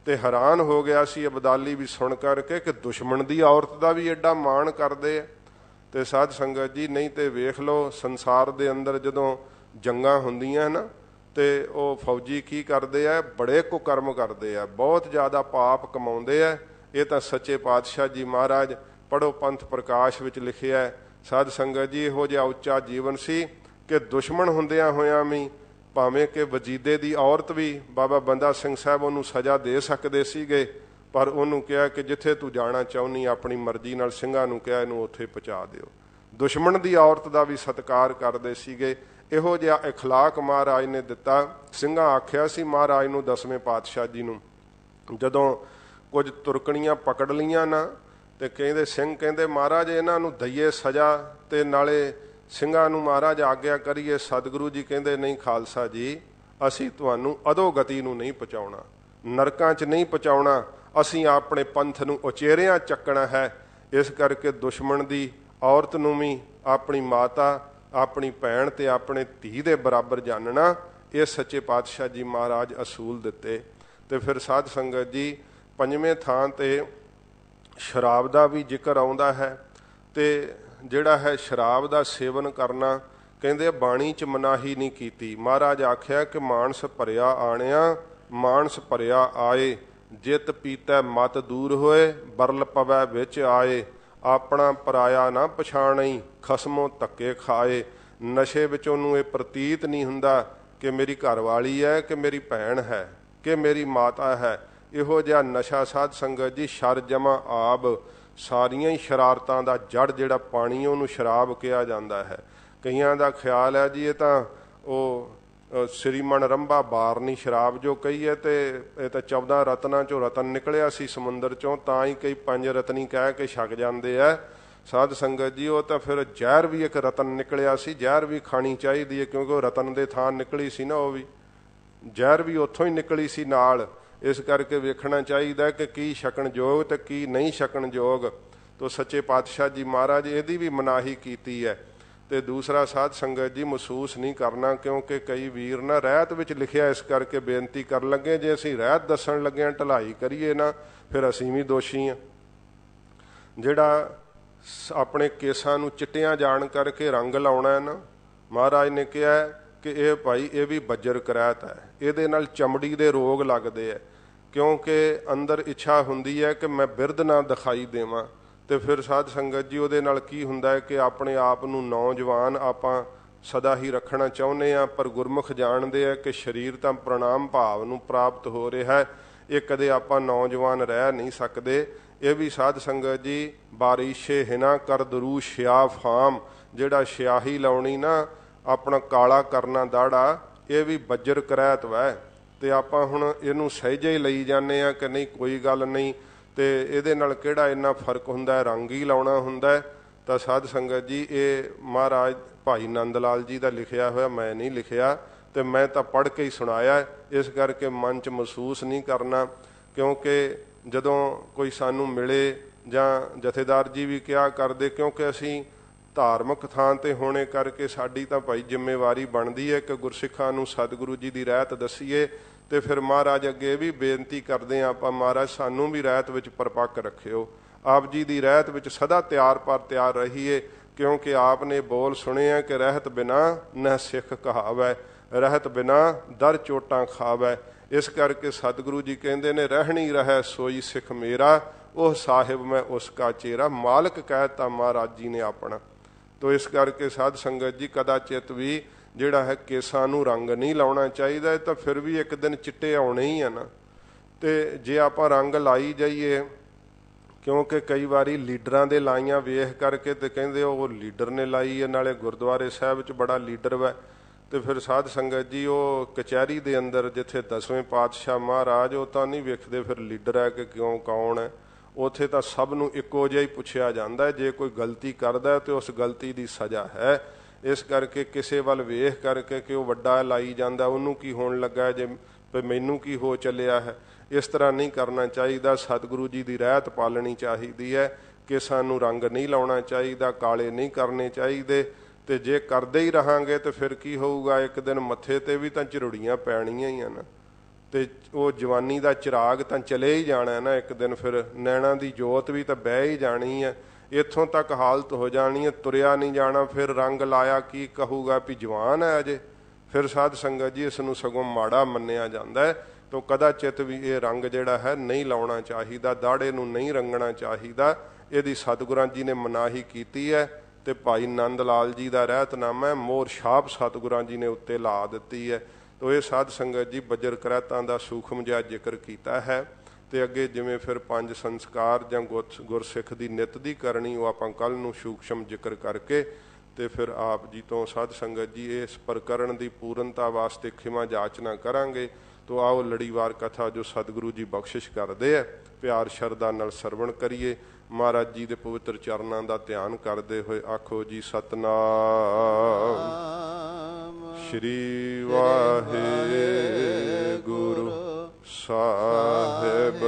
S1: ते हैरान हो गया सी अब्दाली भी सुन करके कि दुश्मन की औरत का भी एडा माण करदे है। तो साध संगत जी नहीं तो वेख लो संसार दे अंदर जदों जंगां हुंदियां ना, तो वो फौजी की करते हैं, बड़े कुकर्म करते हैं, बहुत ज़्यादा पाप कमाउंदे है। ये तो सच्चे पातशाह जी महाराज पढ़ो पंथ प्रकाश विच लिखिया है। साध संगत जी इहो जिहा उच्चा जीवन सी कि दुश्मन हुंदियां होयां भी भावें कि वजीदे की औरत भी बाबा बंदा सिंह साहब उन्होंने सज़ा दे सकते सीगे, पर उन्होंने कहा कि जिथे तू जाना चाहुनी अपनी मर्जी नाल ਸਿੰਘਾਂ ਨੂੰ कहा इनू उत्थे पहुँचा दिओ। दुश्मन की औरत का भी सत्कार करते सीगे। इहो जिहा इखलाक महाराज ने दिता। ਸਿੰਘਾਂ आख्या सी महाराज नूं दसवें पातशाह जी नूं, जदों कुछ तुरकणियां पकड़ लियां ना, तो कहते सिंह कहते महाराज इन्हां नूं दईए सज़ा, ते नाले ਸਿੰਘਾਂ नूं महाराज आग्या करिए। सतगुरु जी कहते नहीं खालसा जी, असीं तुहानूं अधोगति नूं नहीं पहुँचाउणा, नरकां च नहीं पहुँचाउणा, असीं अपने पंथ नूं उचेरियां चकना है। इस करके दुश्मन की औरत नूं भी अपनी माता, अपनी भैण ते अपने धी दे बराबर जानना, ये सच्चे पातशाह जी महाराज असूल दिते। तो फिर साध संगत जी पंजवें थां ते शराब का भी जिक्र आउंदा है। तो जिहड़ा है शराब का सेवन करना, कहंदे बाणी च मनाही नहीं कीती। महाराज आख्या कि मानस भरिया आणिया मानस भरिया आए, जित पीतै मत दूर होए, बरल पवै विच आए, अपना पराया ना पछाणई, खसमों धक्के खाए। नशे विच उहनूं ये प्रतीत नहीं हुंदा कि मेरी घरवाली है, कि मेरी भैण है, कि मेरी माता है। इहो जिहा नशा साध संगत जी शर जमा आब, सारियां ही शरारतां दा जड़ जिहड़ा पानी उहनूं शराब कहा जाता है। कईयां दा ख्याल है जी ये तां ਉਹ श्रीमन रंभा बारनी शराब जो कही है, तो यह तो 14 रत्ना चों रतन निकलिया सी समुंदर चों, तां ही कई 5 रत्नी कह के छक जाते हैं। ਸਾਧ ਸੰਗਤ ਜੀ ਉਹ ਤਾਂ ਫਿਰ ਜ਼ਹਿਰ ਵੀ ਇੱਕ ਰਤਨ ਨਿਕਲਿਆ ਸੀ, ਜ਼ਹਿਰ ਵੀ ਖਾਣੀ ਚਾਹੀਦੀ ਹੈ, ਕਿਉਂਕਿ ਉਹ ਰਤਨ ਦੇ ਥਾਂ ਨਿਕਲੀ ਸੀ ਨਾ, ਉਹ ਵੀ ਜ਼ਹਿਰ ਵੀ ਉੱਥੋਂ ਹੀ ਨਿਕਲੀ ਸੀ ਨਾਲ। ਇਸ ਕਰਕੇ ਵੇਖਣਾ ਚਾਹੀਦਾ ਕਿ ਕੀ ਛਕਣ ਯੋਗ ਤੇ ਕੀ ਨਹੀਂ ਛਕਣ ਯੋਗ। ਤੋ ਸੱਚੇ ਪਾਤਸ਼ਾਹ ਜੀ ਮਹਾਰਾਜ ਇਹਦੀ ਵੀ ਮਨਾਹੀ ਕੀਤੀ ਹੈ। ਤੇ ਦੂਸਰਾ ਸਾਧ ਸੰਗਤ ਜੀ ਮਹਿਸੂਸ ਨਹੀਂ ਕਰਨਾ, ਕਿਉਂਕਿ ਕਈ ਵੀਰ ਨਾ ਰਹਿਤ ਵਿੱਚ ਲਿਖਿਆ, ਇਸ ਕਰਕੇ ਬੇਨਤੀ ਕਰਨ ਲੱਗੇ ਜੇ ਅਸੀਂ ਰਹਿਤ ਦੱਸਣ ਲੱਗੇ ਹਾਂ ਢਲਾਈ ਕਰੀਏ ਨਾ, ਫਿਰ ਅਸੀਂ ਵੀ ਦੋਸ਼ੀ ਹਾਂ। ਜਿਹੜਾ ਆਪਣੇ ਕੇਸਾਂ ਨੂੰ ਚਿੱਟਿਆਂ ਜਾਣ ਕਰਕੇ ਰੰਗ ਲਾਉਣਾ ਹੈ ਨਾ, ਮਹਾਰਾਜ ਨੇ ਕਿਹਾ ਕਿ ਇਹ ਭਾਈ ਇਹ ਵੀ ਬੱਜਰ ਕਰੈਤ ਹੈ, ਇਹਦੇ ਨਾਲ ਚਮੜੀ ਦੇ ਰੋਗ ਲੱਗਦੇ ਹੈ, ਕਿਉਂਕਿ ਅੰਦਰ ਇੱਛਾ ਹੁੰਦੀ ਹੈ ਕਿ ਮੈਂ ਬਿਰਧ ਨਾ ਦਿਖਾਈ ਦੇਵਾਂ। ਤੇ ਫਿਰ ਸਾਧ ਸੰਗਤ ਜੀ ਉਹਦੇ ਨਾਲ ਕੀ ਹੁੰਦਾ ਹੈ ਕਿ ਆਪਣੇ ਆਪ ਨੂੰ ਨੌਜਵਾਨ ਆਪਾਂ ਸਦਾ ਹੀ ਰੱਖਣਾ ਚਾਹੁੰਦੇ ਹਾਂ, ਪਰ ਗੁਰਮੁਖ ਜਾਣਦੇ ਆ ਕਿ ਸਰੀਰ ਤਾਂ ਪ੍ਰਣਾਮ ਭਾਵ ਨੂੰ ਪ੍ਰਾਪਤ ਹੋ ਰਿਹਾ ਹੈ, ਇਹ ਕਦੇ ਆਪਾਂ ਨੌਜਵਾਨ ਰਹਿ ਨਹੀਂ ਸਕਦੇ। ਇਹ ਵੀ ਸਾਧ ਸੰਗਤ ਜੀ ਬਾਰਿਸ਼ੇ ਹਿਨਾ ਕਰ ਦਰੂ ਸ਼ਿਆ ਫਾਮ, ਜਿਹੜਾ ਸ਼ਿਆਹੀ ਲਾਉਣੀ ਨਾ, ਆਪਣਾ ਕਾਲਾ ਕਰਨਾ ਦਾੜਾ, ਇਹ ਵੀ ਬੱਜਰ ਕਰੈਤ ਵੈ। ਤੇ ਆਪਾਂ ਹੁਣ ਇਹਨੂੰ ਸਹਿਜੇ ਹੀ ਲਈ ਜਾਂਦੇ ਆ ਕਿ ਨਹੀਂ ਕੋਈ ਗੱਲ ਨਹੀਂ, ਤੇ ਇਹਦੇ ਨਾਲ ਕਿਹੜਾ ਇੰਨਾ ਫਰਕ ਹੁੰਦਾ, ਰੰਗ ਹੀ ਲਾਉਣਾ ਹੁੰਦਾ। ਤਾਂ ਸਾਧ ਸੰਗਤ ਜੀ ਇਹ ਮਹਾਰਾਜ ਭਾਈ ਨੰਦ ਲਾਲ ਜੀ ਦਾ ਲਿਖਿਆ ਹੋਇਆ, ਮੈਂ ਨਹੀਂ ਲਿਖਿਆ, ਤੇ ਮੈਂ ਤਾਂ ਪੜ੍ਹ ਕੇ ਹੀ ਸੁਣਾਇਆ। ਇਸ ਕਰਕੇ ਮਨ 'ਚ ਮਹਿਸੂਸ ਨਹੀਂ ਕਰਨਾ, ਕਿਉਂਕਿ ਜਦੋਂ ਕੋਈ ਸਾਨੂੰ ਮਿਲੇ ਜਾਂ ਜਥੇਦਾਰ ਜੀ ਵੀ ਕਿਹਾ ਕਰਦੇ, ਕਿਉਂਕਿ ਅਸੀਂ ਧਾਰਮਿਕ ਥਾਂ 'ਤੇ ਹੋਣੇ ਕਰਕੇ ਸਾਡੀ ਤਾਂ ਭਾਈ ਜ਼ਿੰਮੇਵਾਰੀ ਬਣਦੀ ਹੈ ਕਿ ਗੁਰਸਿੱਖਾਂ ਨੂੰ ਸਤਿਗੁਰੂ ਜੀ ਦੀ ਰਹਿਤ ਦੱਸੀਏ। ਤੇ ਫਿਰ ਮਹਾਰਾਜ ਅੱਗੇ ਵੀ ਬੇਨਤੀ ਕਰਦੇ ਹਾਂ ਆਪਾਂ, ਮਹਾਰਾਜ ਸਾਨੂੰ ਵੀ ਰਹਿਤ ਵਿੱਚ ਪਰਪੱਕ ਰੱਖਿਓ, ਆਪ ਜੀ ਦੀ ਰਹਿਤ ਵਿੱਚ ਸਦਾ ਤਿਆਰ ਪਰ ਤਿਆਰ ਰਹੀਏ, ਕਿਉਂਕਿ ਆਪ ਨੇ ਬੋਲ ਸੁਣੇ ਆ ਕਿ ਰਹਿਤ ਬਿਨਾ ਨ ਸਿੱਖ ਕਹਾਵੈ, ਰਹਿਤ ਬਿਨਾ ਦਰ ਚੋਟਾਂ ਖਾਵੈ। ਇਸ ਕਰਕੇ ਸਤਿਗੁਰੂ ਜੀ ਕਹਿੰਦੇ ਨੇ ਰਹਿਣੀ ਰਹਿ ਸੋਈ ਸਿੱਖ ਮੇਰਾ, ਉਹ ਸਾਹਿਬ ਮੈਂ ਉਸ ਕਾ ਚੇਰਾ, ਮਾਲਕ ਕਹਿਤਾ ਮਹਾਰਾਜ ਜੀ ਨੇ ਆਪਣਾ। ਤੋ ਇਸ ਕਰਕੇ ਸਾਧ ਸੰਗਤ ਜੀ ਕਦਾਚਿਤ ਵੀ ਜਿਹੜਾ ਹੈ ਕੇਸਾਂ ਨੂੰ ਰੰਗ ਨਹੀਂ ਲਾਉਣਾ ਚਾਹੀਦਾ, ਤਾਂ ਫਿਰ ਵੀ ਇੱਕ ਦਿਨ ਚਿੱਟੇ ਆਉਣੇ ਹੀ ਆ ਨਾ। ਤੇ ਜੇ ਆਪਾਂ ਰੰਗ ਲਾਈ ਜਾਈਏ, ਕਿਉਂਕਿ ਕਈ ਵਾਰੀ ਲੀਡਰਾਂ ਦੇ ਲਾਈਆਂ ਵੇਖ ਕਰਕੇ ਤੇ ਕਹਿੰਦੇ ਉਹ ਲੀਡਰ ਨੇ ਲਾਈ ਹੈ, ਨਾਲੇ ਗੁਰਦੁਆਰੇ ਸਾਹਿਬ 'ਚ ਬੜਾ ਲੀਡਰ ਵੈ। ਤੇ ਫਿਰ ਸਾਧ ਸੰਗਤ ਜੀ ਉਹ ਕਚਹਿਰੀ ਦੇ ਅੰਦਰ ਜਿੱਥੇ 10ਵੇਂ ਪਾਤਸ਼ਾਹ ਮਹਾਰਾਜ, ਉਹ ਤਾਂ ਨਹੀਂ ਵੇਖਦੇ ਫਿਰ ਲੀਡਰ ਹੈ ਕਿ ਕਿਉਂ ਕੌਣ ਹੈ, ਉੱਥੇ ਤਾਂ ਸਭ ਨੂੰ ਇੱਕੋ ਜਿਹਾ ਹੀ ਪੁੱਛਿਆ ਜਾਂਦਾ, ਜੇ ਕੋਈ ਗਲਤੀ ਕਰਦਾ ਤੇ ਉਸ ਗਲਤੀ ਦੀ ਸਜ਼ਾ ਹੈ। ਇਸ ਕਰਕੇ ਕਿਸੇ ਵੱਲ ਵੇਖ ਕਰਕੇ ਕਿ ਉਹ ਵੱਡਾ ਲਾਈ ਜਾਂਦਾ, ਉਹਨੂੰ ਕੀ ਹੋਣ ਲੱਗਾ, ਜੇ ਮੈਨੂੰ ਕੀ ਹੋ ਚੱਲਿਆ ਹੈ, ਇਸ ਤਰ੍ਹਾਂ ਨਹੀਂ ਕਰਨਾ ਚਾਹੀਦਾ। ਸਤਿਗੁਰੂ ਜੀ ਦੀ ਰਹਿਤ ਪਾਲਣੀ ਚਾਹੀਦੀ ਹੈ ਕਿ ਸਾਨੂੰ ਰੰਗ ਨਹੀਂ ਲਾਉਣਾ ਚਾਹੀਦਾ, ਕਾਲੇ ਨਹੀਂ ਕਰਨੇ ਚਾਹੀਦੇ। ਤੇ ਜੇ ਕਰਦੇ ਹੀ ਰਹਾਂਗੇ ਤੇ ਫਿਰ ਕੀ ਹੋਊਗਾ, ਇੱਕ ਦਿਨ ਮੱਥੇ ਤੇ ਵੀ ਤਾਂ ਝੁਰੜੀਆਂ ਪੈਣੀਆਂ ਹੀ ਹਨ, ਤੇ ਉਹ ਜਵਾਨੀ ਦਾ ਚਿਰਾਗ ਤਾਂ ਚਲੇ ਹੀ ਜਾਣਾ ਨਾ ਇੱਕ ਦਿਨ, ਫਿਰ ਨੈਣਾਂ ਦੀ ਜੋਤ ਵੀ ਤਾਂ ਬਹਿ ਹੀ ਜਾਣੀ ਹੈ, ਇੱਥੋਂ ਤੱਕ ਹਾਲਤ ਹੋ ਜਾਣੀ ਹੈ, ਤੁਰਿਆ ਨਹੀਂ ਜਾਣਾ। ਫਿਰ ਰੰਗ ਲਾਇਆ ਕੀ ਕਹੂਗਾ ਵੀ ਜਵਾਨ ਹੈ ਅਜੇ, ਫਿਰ ਸਾਧ ਸੰਗਤ ਜੀ ਇਸ ਨੂੰ ਸਗੋਂ ਮਾੜਾ ਮੰਨਿਆ ਜਾਂਦਾ ਹੈ। ਤਾਂ ਕਦਾਚਿਤ ਵੀ ਇਹ ਰੰਗ ਜਿਹੜਾ ਹੈ ਨਹੀਂ ਲਾਉਣਾ ਚਾਹੀਦਾ, ਦਾੜੇ ਨੂੰ ਨਹੀਂ ਰੰਗਣਾ ਚਾਹੀਦਾ, ਇਹਦੀ ਸਤਿਗੁਰਾਂ ਜੀ ਨੇ ਮਨਾਹੀ ਕੀਤੀ ਹੈ। ਤੇ ਭਾਈ ਨੰਦ ਲਾਲ ਜੀ ਦਾ ਰਹਿਤਨਾਮਾ ਮੋਹਰ ਛਾਪ ਸਤਿਗੁਰਾਂ ਜੀ ਨੇ ਉੱਤੇ ਲਾ ਦਿੱਤੀ ਹੈ। ਤੋ ਇਹ ਸਾਧ ਸੰਗਤ ਜੀ ਬੱਜਰ ਕਰੈਤਾਂ ਦਾ ਸੂਖਮ ਜਿਹਾ ਜ਼ਿਕਰ ਕੀਤਾ ਹੈ। ਤੇ ਅੱਗੇ ਜਿਵੇਂ ਫਿਰ 5 ਸੰਸਕਾਰ ਜਾਂ ਗੁਰਸਿੱਖ ਦੀ ਨਿਤ ਦੀ ਕਰਨੀ, ਉਹ ਆਪਾਂ ਕੱਲ ਨੂੰ ਸੂਖਮ ਜ਼ਿਕਰ ਕਰਕੇ ਤੇ ਫਿਰ ਆਪ ਜੀ ਤੋਂ ਸਾਧ ਸੰਗਤ ਜੀ ਇਸ ਪ੍ਰਕਰਨ ਦੀ ਪੂਰਨਤਾ ਵਾਸਤੇ ਖਿਮਾ ਜਾਚਨਾ ਕਰਾਂਗੇ। ਤੋ ਆਓ ਲੜੀਵਾਰ ਕਥਾ ਜੋ ਸਤਿਗੁਰੂ ਜੀ ਬਖਸ਼ਿਸ਼ ਕਰਦੇ ਆ, ਪਿਆਰ ਸ਼ਰਧਾ ਨਾਲ ਸਰਵਣ ਕਰੀਏ। ਮਹਾਰਾਜ ਜੀ ਦੇ ਪਵਿੱਤਰ ਚਰਨਾਂ ਦਾ ਧਿਆਨ ਕਰਦੇ ਹੋਏ ਆਖੋ ਜੀ ਸਤਨਾਮ ਸ਼੍ਰੀ ਵਾਹਿਗੁਰੂ ਸਾਹਿਬ।